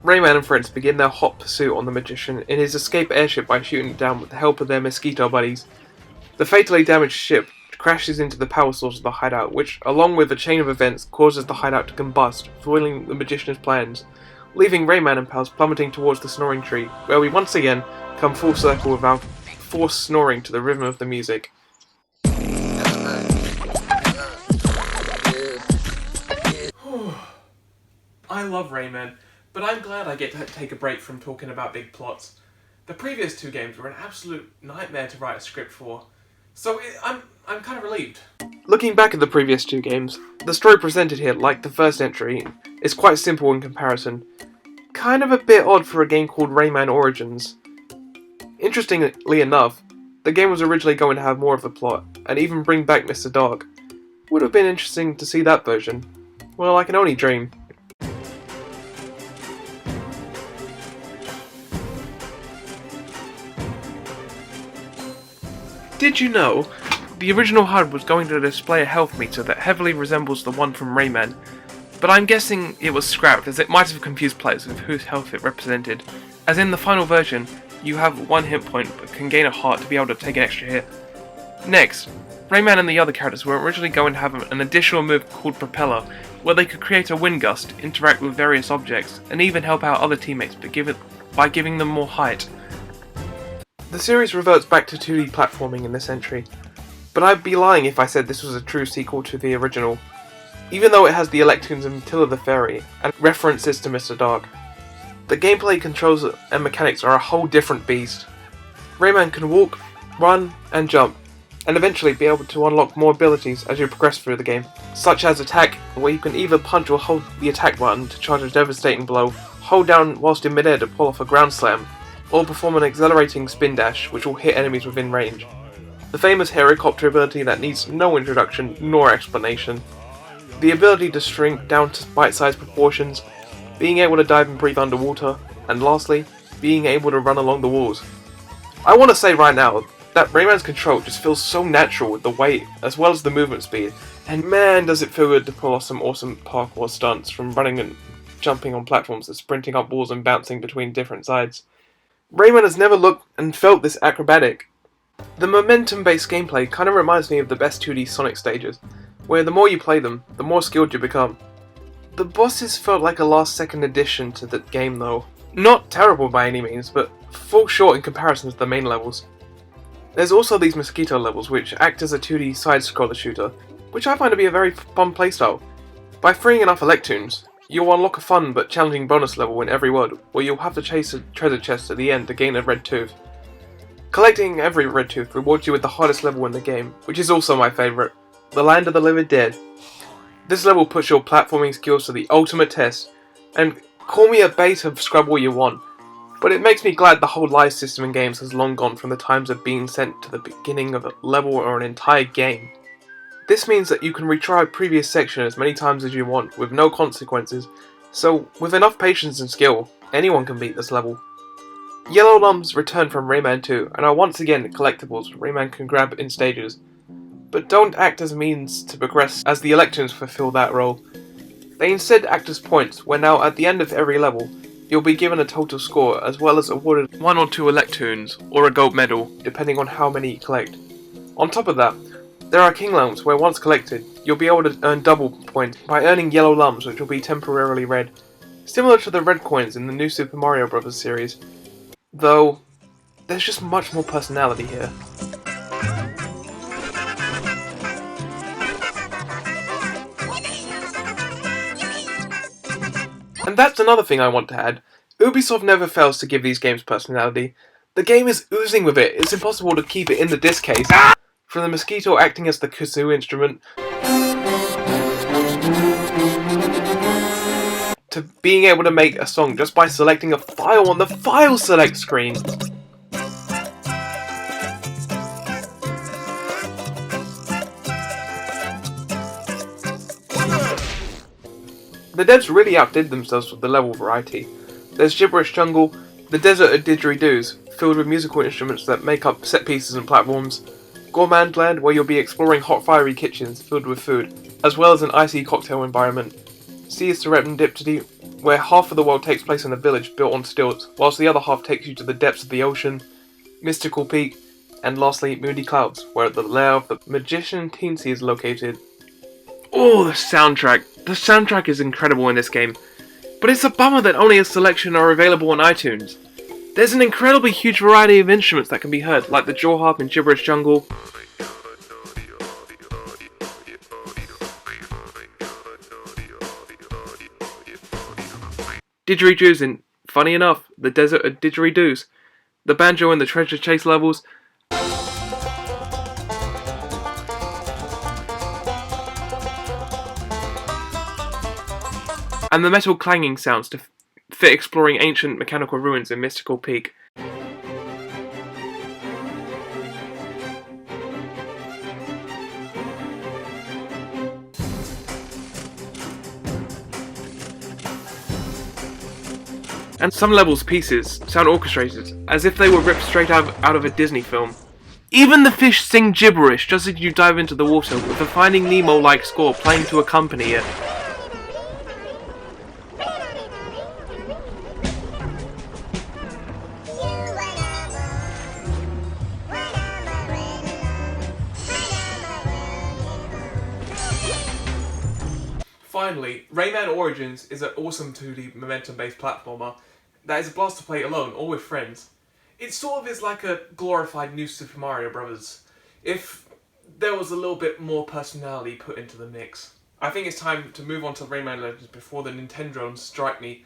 Rayman and friends begin their hot pursuit on the magician in his escape airship by shooting it down with the help of their mosquito buddies. The fatally damaged ship crashes into the power source of the hideout, which, along with a chain of events, causes the hideout to combust, foiling the magician's plans, leaving Rayman and pals plummeting towards the snoring tree, where we once again come full circle with our forced snoring to the rhythm of the music. I love Rayman, but I'm glad I get to take a break from talking about big plots. The previous two games were an absolute nightmare to write a script for, so I'm kind of relieved. Looking back at the previous two games, the story presented here, like the first entry, is quite simple in comparison. Kind of a bit odd for a game called Rayman Origins. Interestingly enough, the game was originally going to have more of the plot, and even bring back Mr. Dark. Would have been interesting to see that version. Well, I can only dream. Did you know, the original HUD was going to display a health meter that heavily resembles the one from Rayman, but I'm guessing it was scrapped as it might have confused players with whose health it represented, as in the final version, you have one hit point but can gain a heart to be able to take an extra hit. Next, Rayman and the other characters were originally going to have an additional move called Propeller, where they could create a wind gust, interact with various objects, and even help out other teammates by giving them more height. The series reverts back to 2D platforming in this entry, but I'd be lying if I said this was a true sequel to the original, even though it has the Electoons and Tilla the Fairy, and references to Mr. Dark. The gameplay controls and mechanics are a whole different beast. Rayman can walk, run, and jump, and eventually be able to unlock more abilities as you progress through the game, such as attack, where you can either punch or hold the attack button to charge a devastating blow, hold down whilst in midair to pull off a ground slam, or perform an accelerating spin dash which will hit enemies within range. The famous helicopter ability that needs no introduction nor explanation. The ability to shrink down to bite-sized proportions, being able to dive and breathe underwater, and lastly, being able to run along the walls. I want to say right now that Rayman's control just feels so natural with the weight as well as the movement speed, and man does it feel good to pull off some awesome parkour stunts from running and jumping on platforms to sprinting up walls and bouncing between different sides. Rayman has never looked and felt this acrobatic. The momentum-based gameplay kind of reminds me of the best 2D Sonic stages, where the more you play them, the more skilled you become. The bosses felt like a last-second addition to the game though. Not terrible by any means, but fall short in comparison to the main levels. There's also these mosquito levels which act as a 2D side-scroller shooter, which I find to be a very fun playstyle. By freeing enough Electoons, you'll unlock a fun but challenging bonus level in every world, where you'll have to chase a treasure chest at the end to gain a red tooth. Collecting every red tooth rewards you with the hardest level in the game, which is also my favourite, the Land of the Living Dead. This level puts your platforming skills to the ultimate test, and call me a beta scrub all you want, but it makes me glad the whole life system in games has long gone from the times of being sent to the beginning of a level or an entire game. This means that you can retry a previous section as many times as you want with no consequences, so with enough patience and skill, anyone can beat this level. Yellow Lums return from Rayman 2 and are once again collectibles Rayman can grab in stages, but don't act as means to progress as the Electoons fulfill that role. They instead act as points, where now at the end of every level, you'll be given a total score as well as awarded 1 or 2 Electoons, or a gold medal, depending on how many you collect. On top of that, there are King Lums where once collected, you'll be able to earn double points by earning yellow lums which will be temporarily red, similar to the red coins in the new Super Mario Bros. Series. Though, there's just much more personality here. And that's another thing I want to add. Ubisoft never fails to give these games personality. The game is oozing with it. It's impossible to keep it in the disc case. From the mosquito acting as the kazoo instrument, to being able to make a song just by selecting a file on the file select screen. The devs really outdid themselves with the level variety. There's Gibberish Jungle, the Desert of Didgeridoos, filled with musical instruments that make up set pieces and platforms, Gourmandland, where you'll be exploring hot fiery kitchens filled with food, as well as an icy cocktail environment, Sea Serendipity, where half of the world takes place in a village built on stilts, whilst the other half takes you to the depths of the ocean, Mystical Peak, and lastly Moody Clouds, where the lair of the magician Teensy is located. Oh, the soundtrack! The soundtrack is incredible in this game, but it's a bummer that only a selection are available on iTunes. There's an incredibly huge variety of instruments that can be heard, like the jaw harp in Gibberish Jungle, didgeridoos in, funny enough, the Desert of Didgeridoos, the banjo in the Treasure Chase levels, and the metal clanging sounds to fit exploring ancient mechanical ruins in Mystical Peak. And some levels' pieces sound orchestrated, as if they were ripped straight out of a Disney film. Even the fish sing gibberish just as you dive into the water, with a Finding Nemo-like score playing to accompany it. Finally, Rayman Origins is an awesome 2D momentum-based platformer that is a blast to play alone or with friends. It sort of is like a glorified new Super Mario Bros. If there was a little bit more personality put into the mix. I think it's time to move on to Rayman Legends before the Nintendo strike me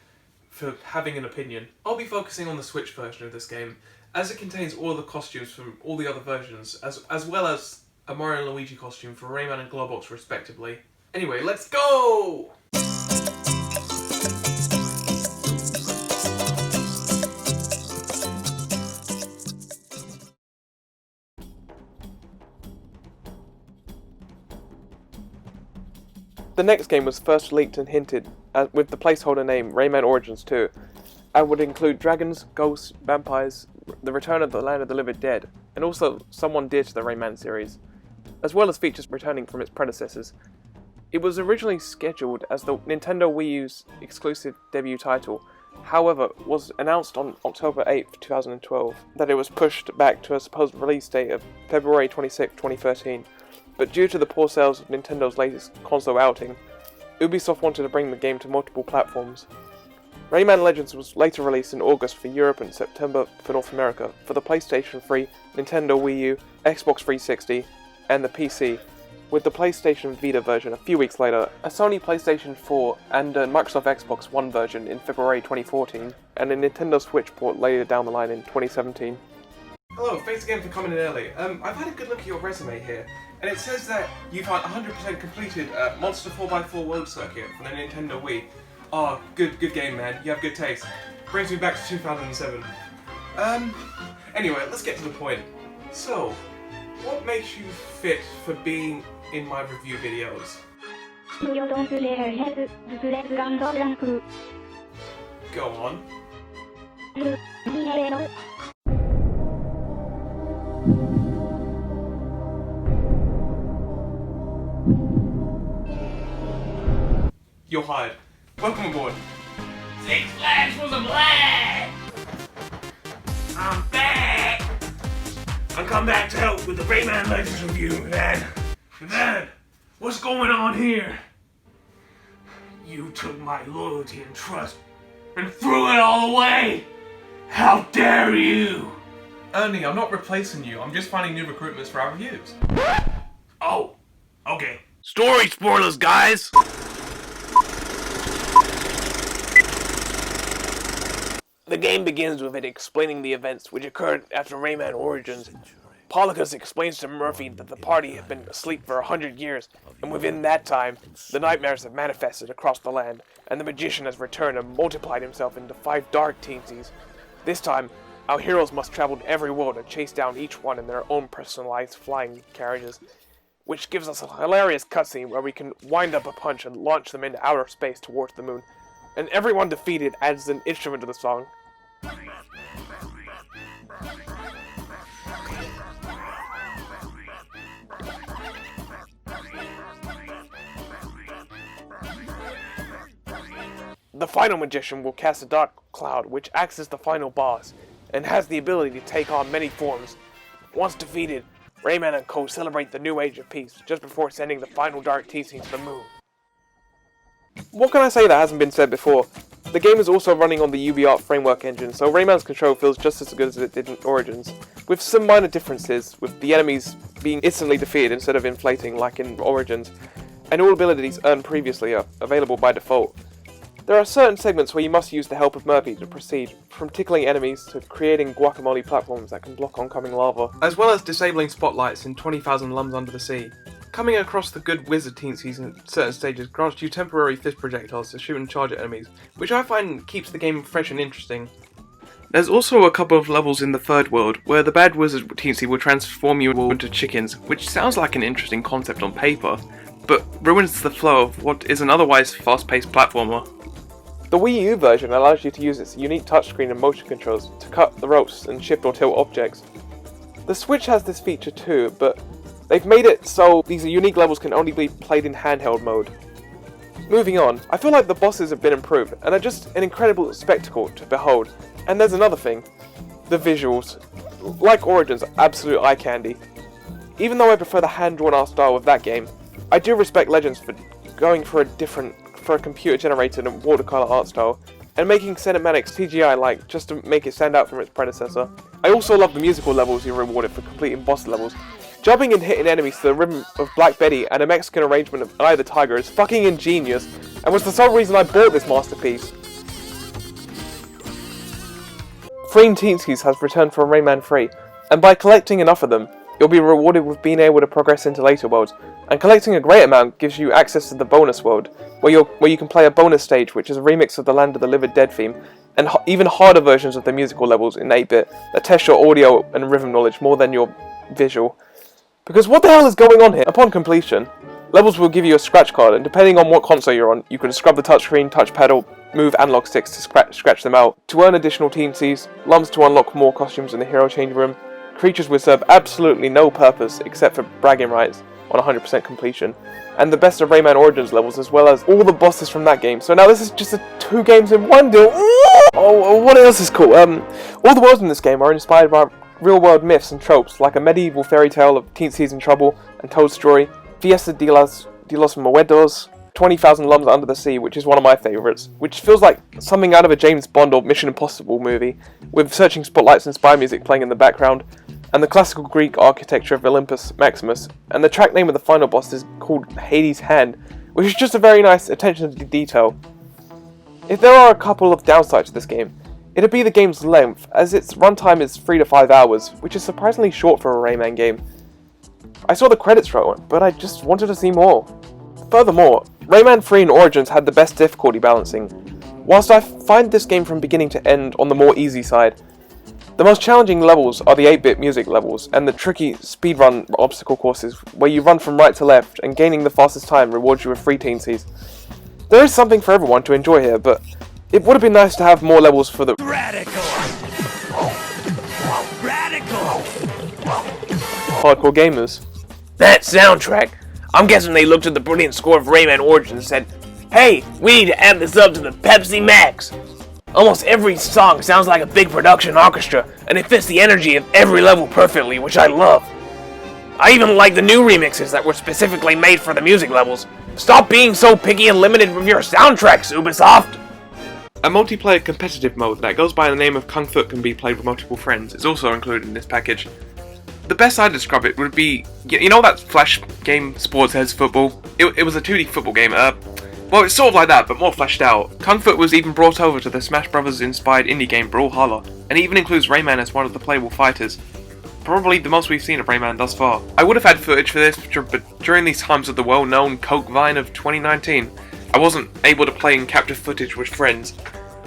for having an opinion. I'll be focusing on the Switch version of this game, as it contains all of the costumes from all the other versions, as well as a Mario and Luigi costume for Rayman and Globox respectively. Anyway, let's go! The next game was first leaked and hinted with the placeholder name Rayman Origins 2, and would include dragons, ghosts, vampires, the return of the Land of the Living Dead, and also someone dear to the Rayman series, as well as features returning from its predecessors. It was originally scheduled as the Nintendo Wii U's exclusive debut title, however, was announced on October 8, 2012 that it was pushed back to a supposed release date of February 26, 2013, but due to the poor sales of Nintendo's latest console outing, Ubisoft wanted to bring the game to multiple platforms. Rayman Legends was later released in August for Europe and September for North America for the PlayStation 3, Nintendo Wii U, Xbox 360, and the PC, with the PlayStation Vita version a few weeks later, a Sony PlayStation 4 and a Microsoft Xbox One version in February 2014, and a Nintendo Switch port later down the line in 2017. Hello, thanks again for coming in early. I've had a good look at your resume here, and it says that you've had 100% completed Monster 4x4 World Circuit for the Nintendo Wii. Oh, good game, man. You have good taste. Brings me back to 2007. Anyway, let's get to the point. So, what makes you fit for being in my review videos? Go on. You're hired. Welcome aboard. Six Flags was a blast! I'm back! I come back to help with the Rayman Legends review, man. Man, what's going on here? You took my loyalty and trust and threw it all away! How dare you! Ernie, I'm not replacing you. I'm just finding new recruitments for our reviews. Oh, okay. Story spoilers, guys! The game begins with it explaining the events which occurred after Rayman Origins. Polycus explains to Murphy that the party have been asleep for 100 years, and within that time, the nightmares have manifested across the land, and the magician has returned and multiplied himself into 5 dark teensies. This time, our heroes must travel to every world and chase down each one in their own personalized flying carriages, which gives us a hilarious cutscene where we can wind up a punch and launch them into outer space towards the moon. And everyone defeated adds an instrument to the song. The final magician will cast a dark cloud which acts as the final boss, and has the ability to take on many forms. Once defeated, Rayman and Co. celebrate the new age of peace, just before sending the final dark teasing to the moon. What can I say that hasn't been said before? The game is also running on the UbiArt framework engine, so Rayman's control feels just as good as it did in Origins, with some minor differences, with the enemies being instantly defeated instead of inflating like in Origins, and all abilities earned previously are available by default. There are certain segments where you must use the help of Murphy to proceed, from tickling enemies to creating guacamole platforms that can block oncoming lava, as well as disabling spotlights in 20,000 Lums Under the Sea. Coming across the good wizard teensies in certain stages grants you temporary fist projectiles to shoot and charge at enemies, which I find keeps the game fresh and interesting. There's also a couple of levels in the third world where the bad wizard teensy will transform you into chickens, which sounds like an interesting concept on paper, but ruins the flow of what is an otherwise fast-paced platformer. The Wii U version allows you to use its unique touchscreen and motion controls to cut the ropes and shift or tilt objects. The Switch has this feature too, but they've made it so these unique levels can only be played in handheld mode. Moving on, I feel like the bosses have been improved and are just an incredible spectacle to behold. And there's another thing, the visuals. Like Origins, are absolute eye candy. Even though I prefer the hand-drawn art style of that game, I do respect Legends for going for a computer-generated and watercolor art style, and making cinematics CGI-like just to make it stand out from its predecessor. I also love the musical levels you're rewarded for completing boss levels. Jumping and hitting enemies to the rhythm of Black Betty and a Mexican arrangement of Eye of the Tiger is fucking ingenious, and was the sole reason I bought this masterpiece. Freeing Teensies has returned for Rayman 3, and by collecting enough of them, you'll be rewarded with being able to progress into later worlds, and collecting a great amount gives you access to the bonus world, where you can play a bonus stage which is a remix of the Land of the Living Dead theme, and even harder versions of the musical levels in 8-bit that test your audio and rhythm knowledge more than your visual. Because what the hell is going on here? Upon completion, levels will give you a scratch card, and depending on what console you're on, you can scrub the touchscreen, touchpad, or move analog sticks to scratch them out, to earn additional teensies, Lums to unlock more costumes in the hero change room, creatures will serve absolutely no purpose except for bragging rights on 100% completion, and the best of Rayman Origins levels as well as all the bosses from that game. So now this is just 2 games in one deal. Oh, what else is cool? All the worlds in this game are inspired by real-world myths and tropes, like a medieval fairy tale of Teensies in Trouble and Toad's Story, Fiesta de los Muertos, 20,000 Lums Under the Sea, which is one of my favourites, which feels like something out of a James Bond or Mission Impossible movie, with searching spotlights and spy music playing in the background, and the classical Greek architecture of Olympus Maximus, and the track name of the final boss is called Hades' Hand, which is just a very nice attention to detail. If there are a couple of downsides to this game, It'd be the game's length, as its runtime is 3 to 5 hours, which is surprisingly short for a Rayman game. I saw the credits roll, but I just wanted to see more. Furthermore, Rayman 3 and Origins had the best difficulty balancing. Whilst I find this game from beginning to end on the more easy side, the most challenging levels are the 8-bit music levels and the tricky speedrun obstacle courses where you run from right to left and gaining the fastest time rewards you with free teensies. There is something for everyone to enjoy here, but it would have been nice to have more levels for the hardcore gamers. That soundtrack! I'm guessing they looked at the brilliant score of Rayman Origins and said, "Hey, we need to add this up to the Pepsi Max." Almost every song sounds like a big production orchestra, and it fits the energy of every level perfectly, which I love. I even like the new remixes that were specifically made for the music levels. Stop being so picky and limited with your soundtracks, Ubisoft! A multiplayer competitive mode that goes by the name of Kung Fu can be played with multiple friends is also included in this package. The best I describe it would be, you know that Flash game, Sports Heads Football? It was a 2D football game, well, it's sort of like that, but more fleshed out. Kung Fu was even brought over to the Smash Bros. Inspired indie game Brawlhalla, and it even includes Rayman as one of the playable fighters. Probably the most we've seen of Rayman thus far. I would have had footage for this, but during these times of the well-known Coke Vine of 2019, I wasn't able to play and capture footage with friends.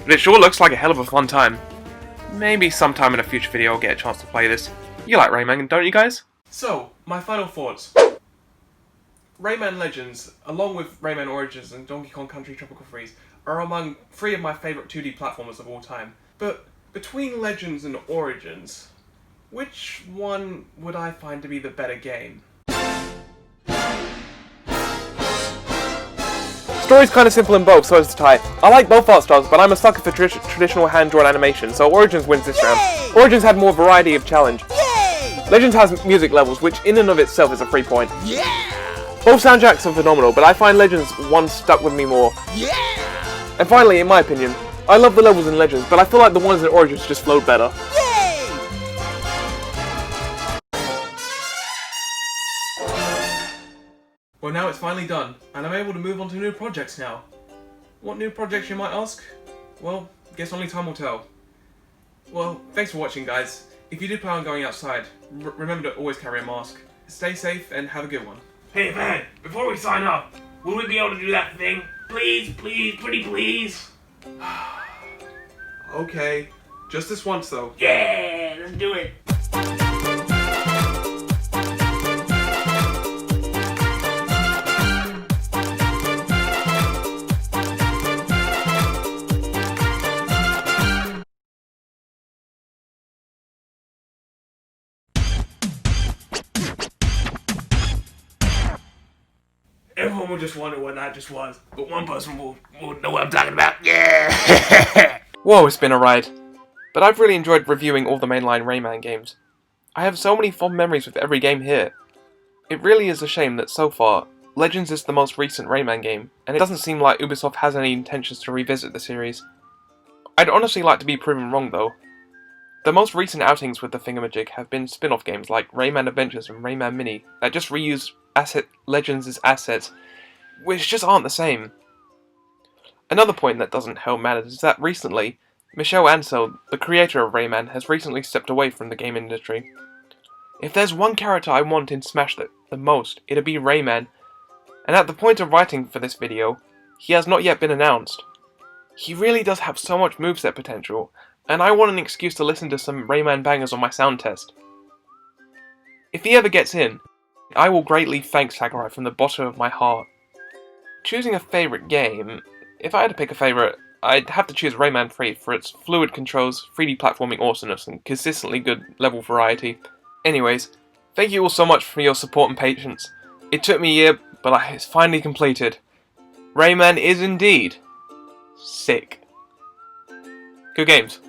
But it sure looks like a hell of a fun time. Maybe sometime in a future video I'll get a chance to play this. You like Rayman, don't you guys? So, my final thoughts. Rayman Legends, along with Rayman Origins and Donkey Kong Country Tropical Freeze, are among 3 of my favourite 2D platformers of all time. But between Legends and Origins, which one would I find to be the better game? Story's kinda simple in both, so is the tie. I like both art styles, but I'm a sucker for traditional hand-drawn animation, so Origins wins this round. Origins had more variety of challenge. Legends has music levels, which in and of itself is a free point. Both soundtracks are phenomenal, but I find Legends one stuck with me more. And finally, in my opinion, I love the levels in Legends, but I feel like the ones in Origins just flowed better. Well, now it's finally done, and I'm able to move on to new projects now. What new projects, you might ask? Well, guess only time will tell. Well, thanks for watching, guys. If you do plan on going outside, remember to always carry a mask. Stay safe and have a good one. Hey man, before we sign off, will we be able to do that thing? Please, pretty please. Okay, just this once though. Yeah, let's do it. Everyone will just wonder what that just was, but one person will know what I'm talking about. Yeah! Whoa, it's been a ride. But I've really enjoyed reviewing all the mainline Rayman games. I have so many fond memories with every game here. It really is a shame that so far, Legends is the most recent Rayman game, and it doesn't seem like Ubisoft has any intentions to revisit the series. I'd honestly like to be proven wrong though. The most recent outings with the thingamajig have been spin-off games like Rayman Adventures and Rayman Mini that just reuse Legends' assets, which just aren't the same. Another point that doesn't help matters is that recently, Michel Ancel, the creator of Rayman, has recently stepped away from the game industry. If there's one character I want in Smash the most, it'd be Rayman, and at the point of writing for this video, he has not yet been announced. He really does have so much moveset potential, and I want an excuse to listen to some Rayman bangers on my sound test. If he ever gets in, I will greatly thank Sakurai from the bottom of my heart. Choosing a favourite game, if I had to pick a favourite, I'd have to choose Rayman 3 for its fluid controls, 3D platforming awesomeness, and consistently good level variety. Anyways, thank you all so much for your support and patience. It took me a year, but it's finally completed. Rayman is indeed sick. Good games.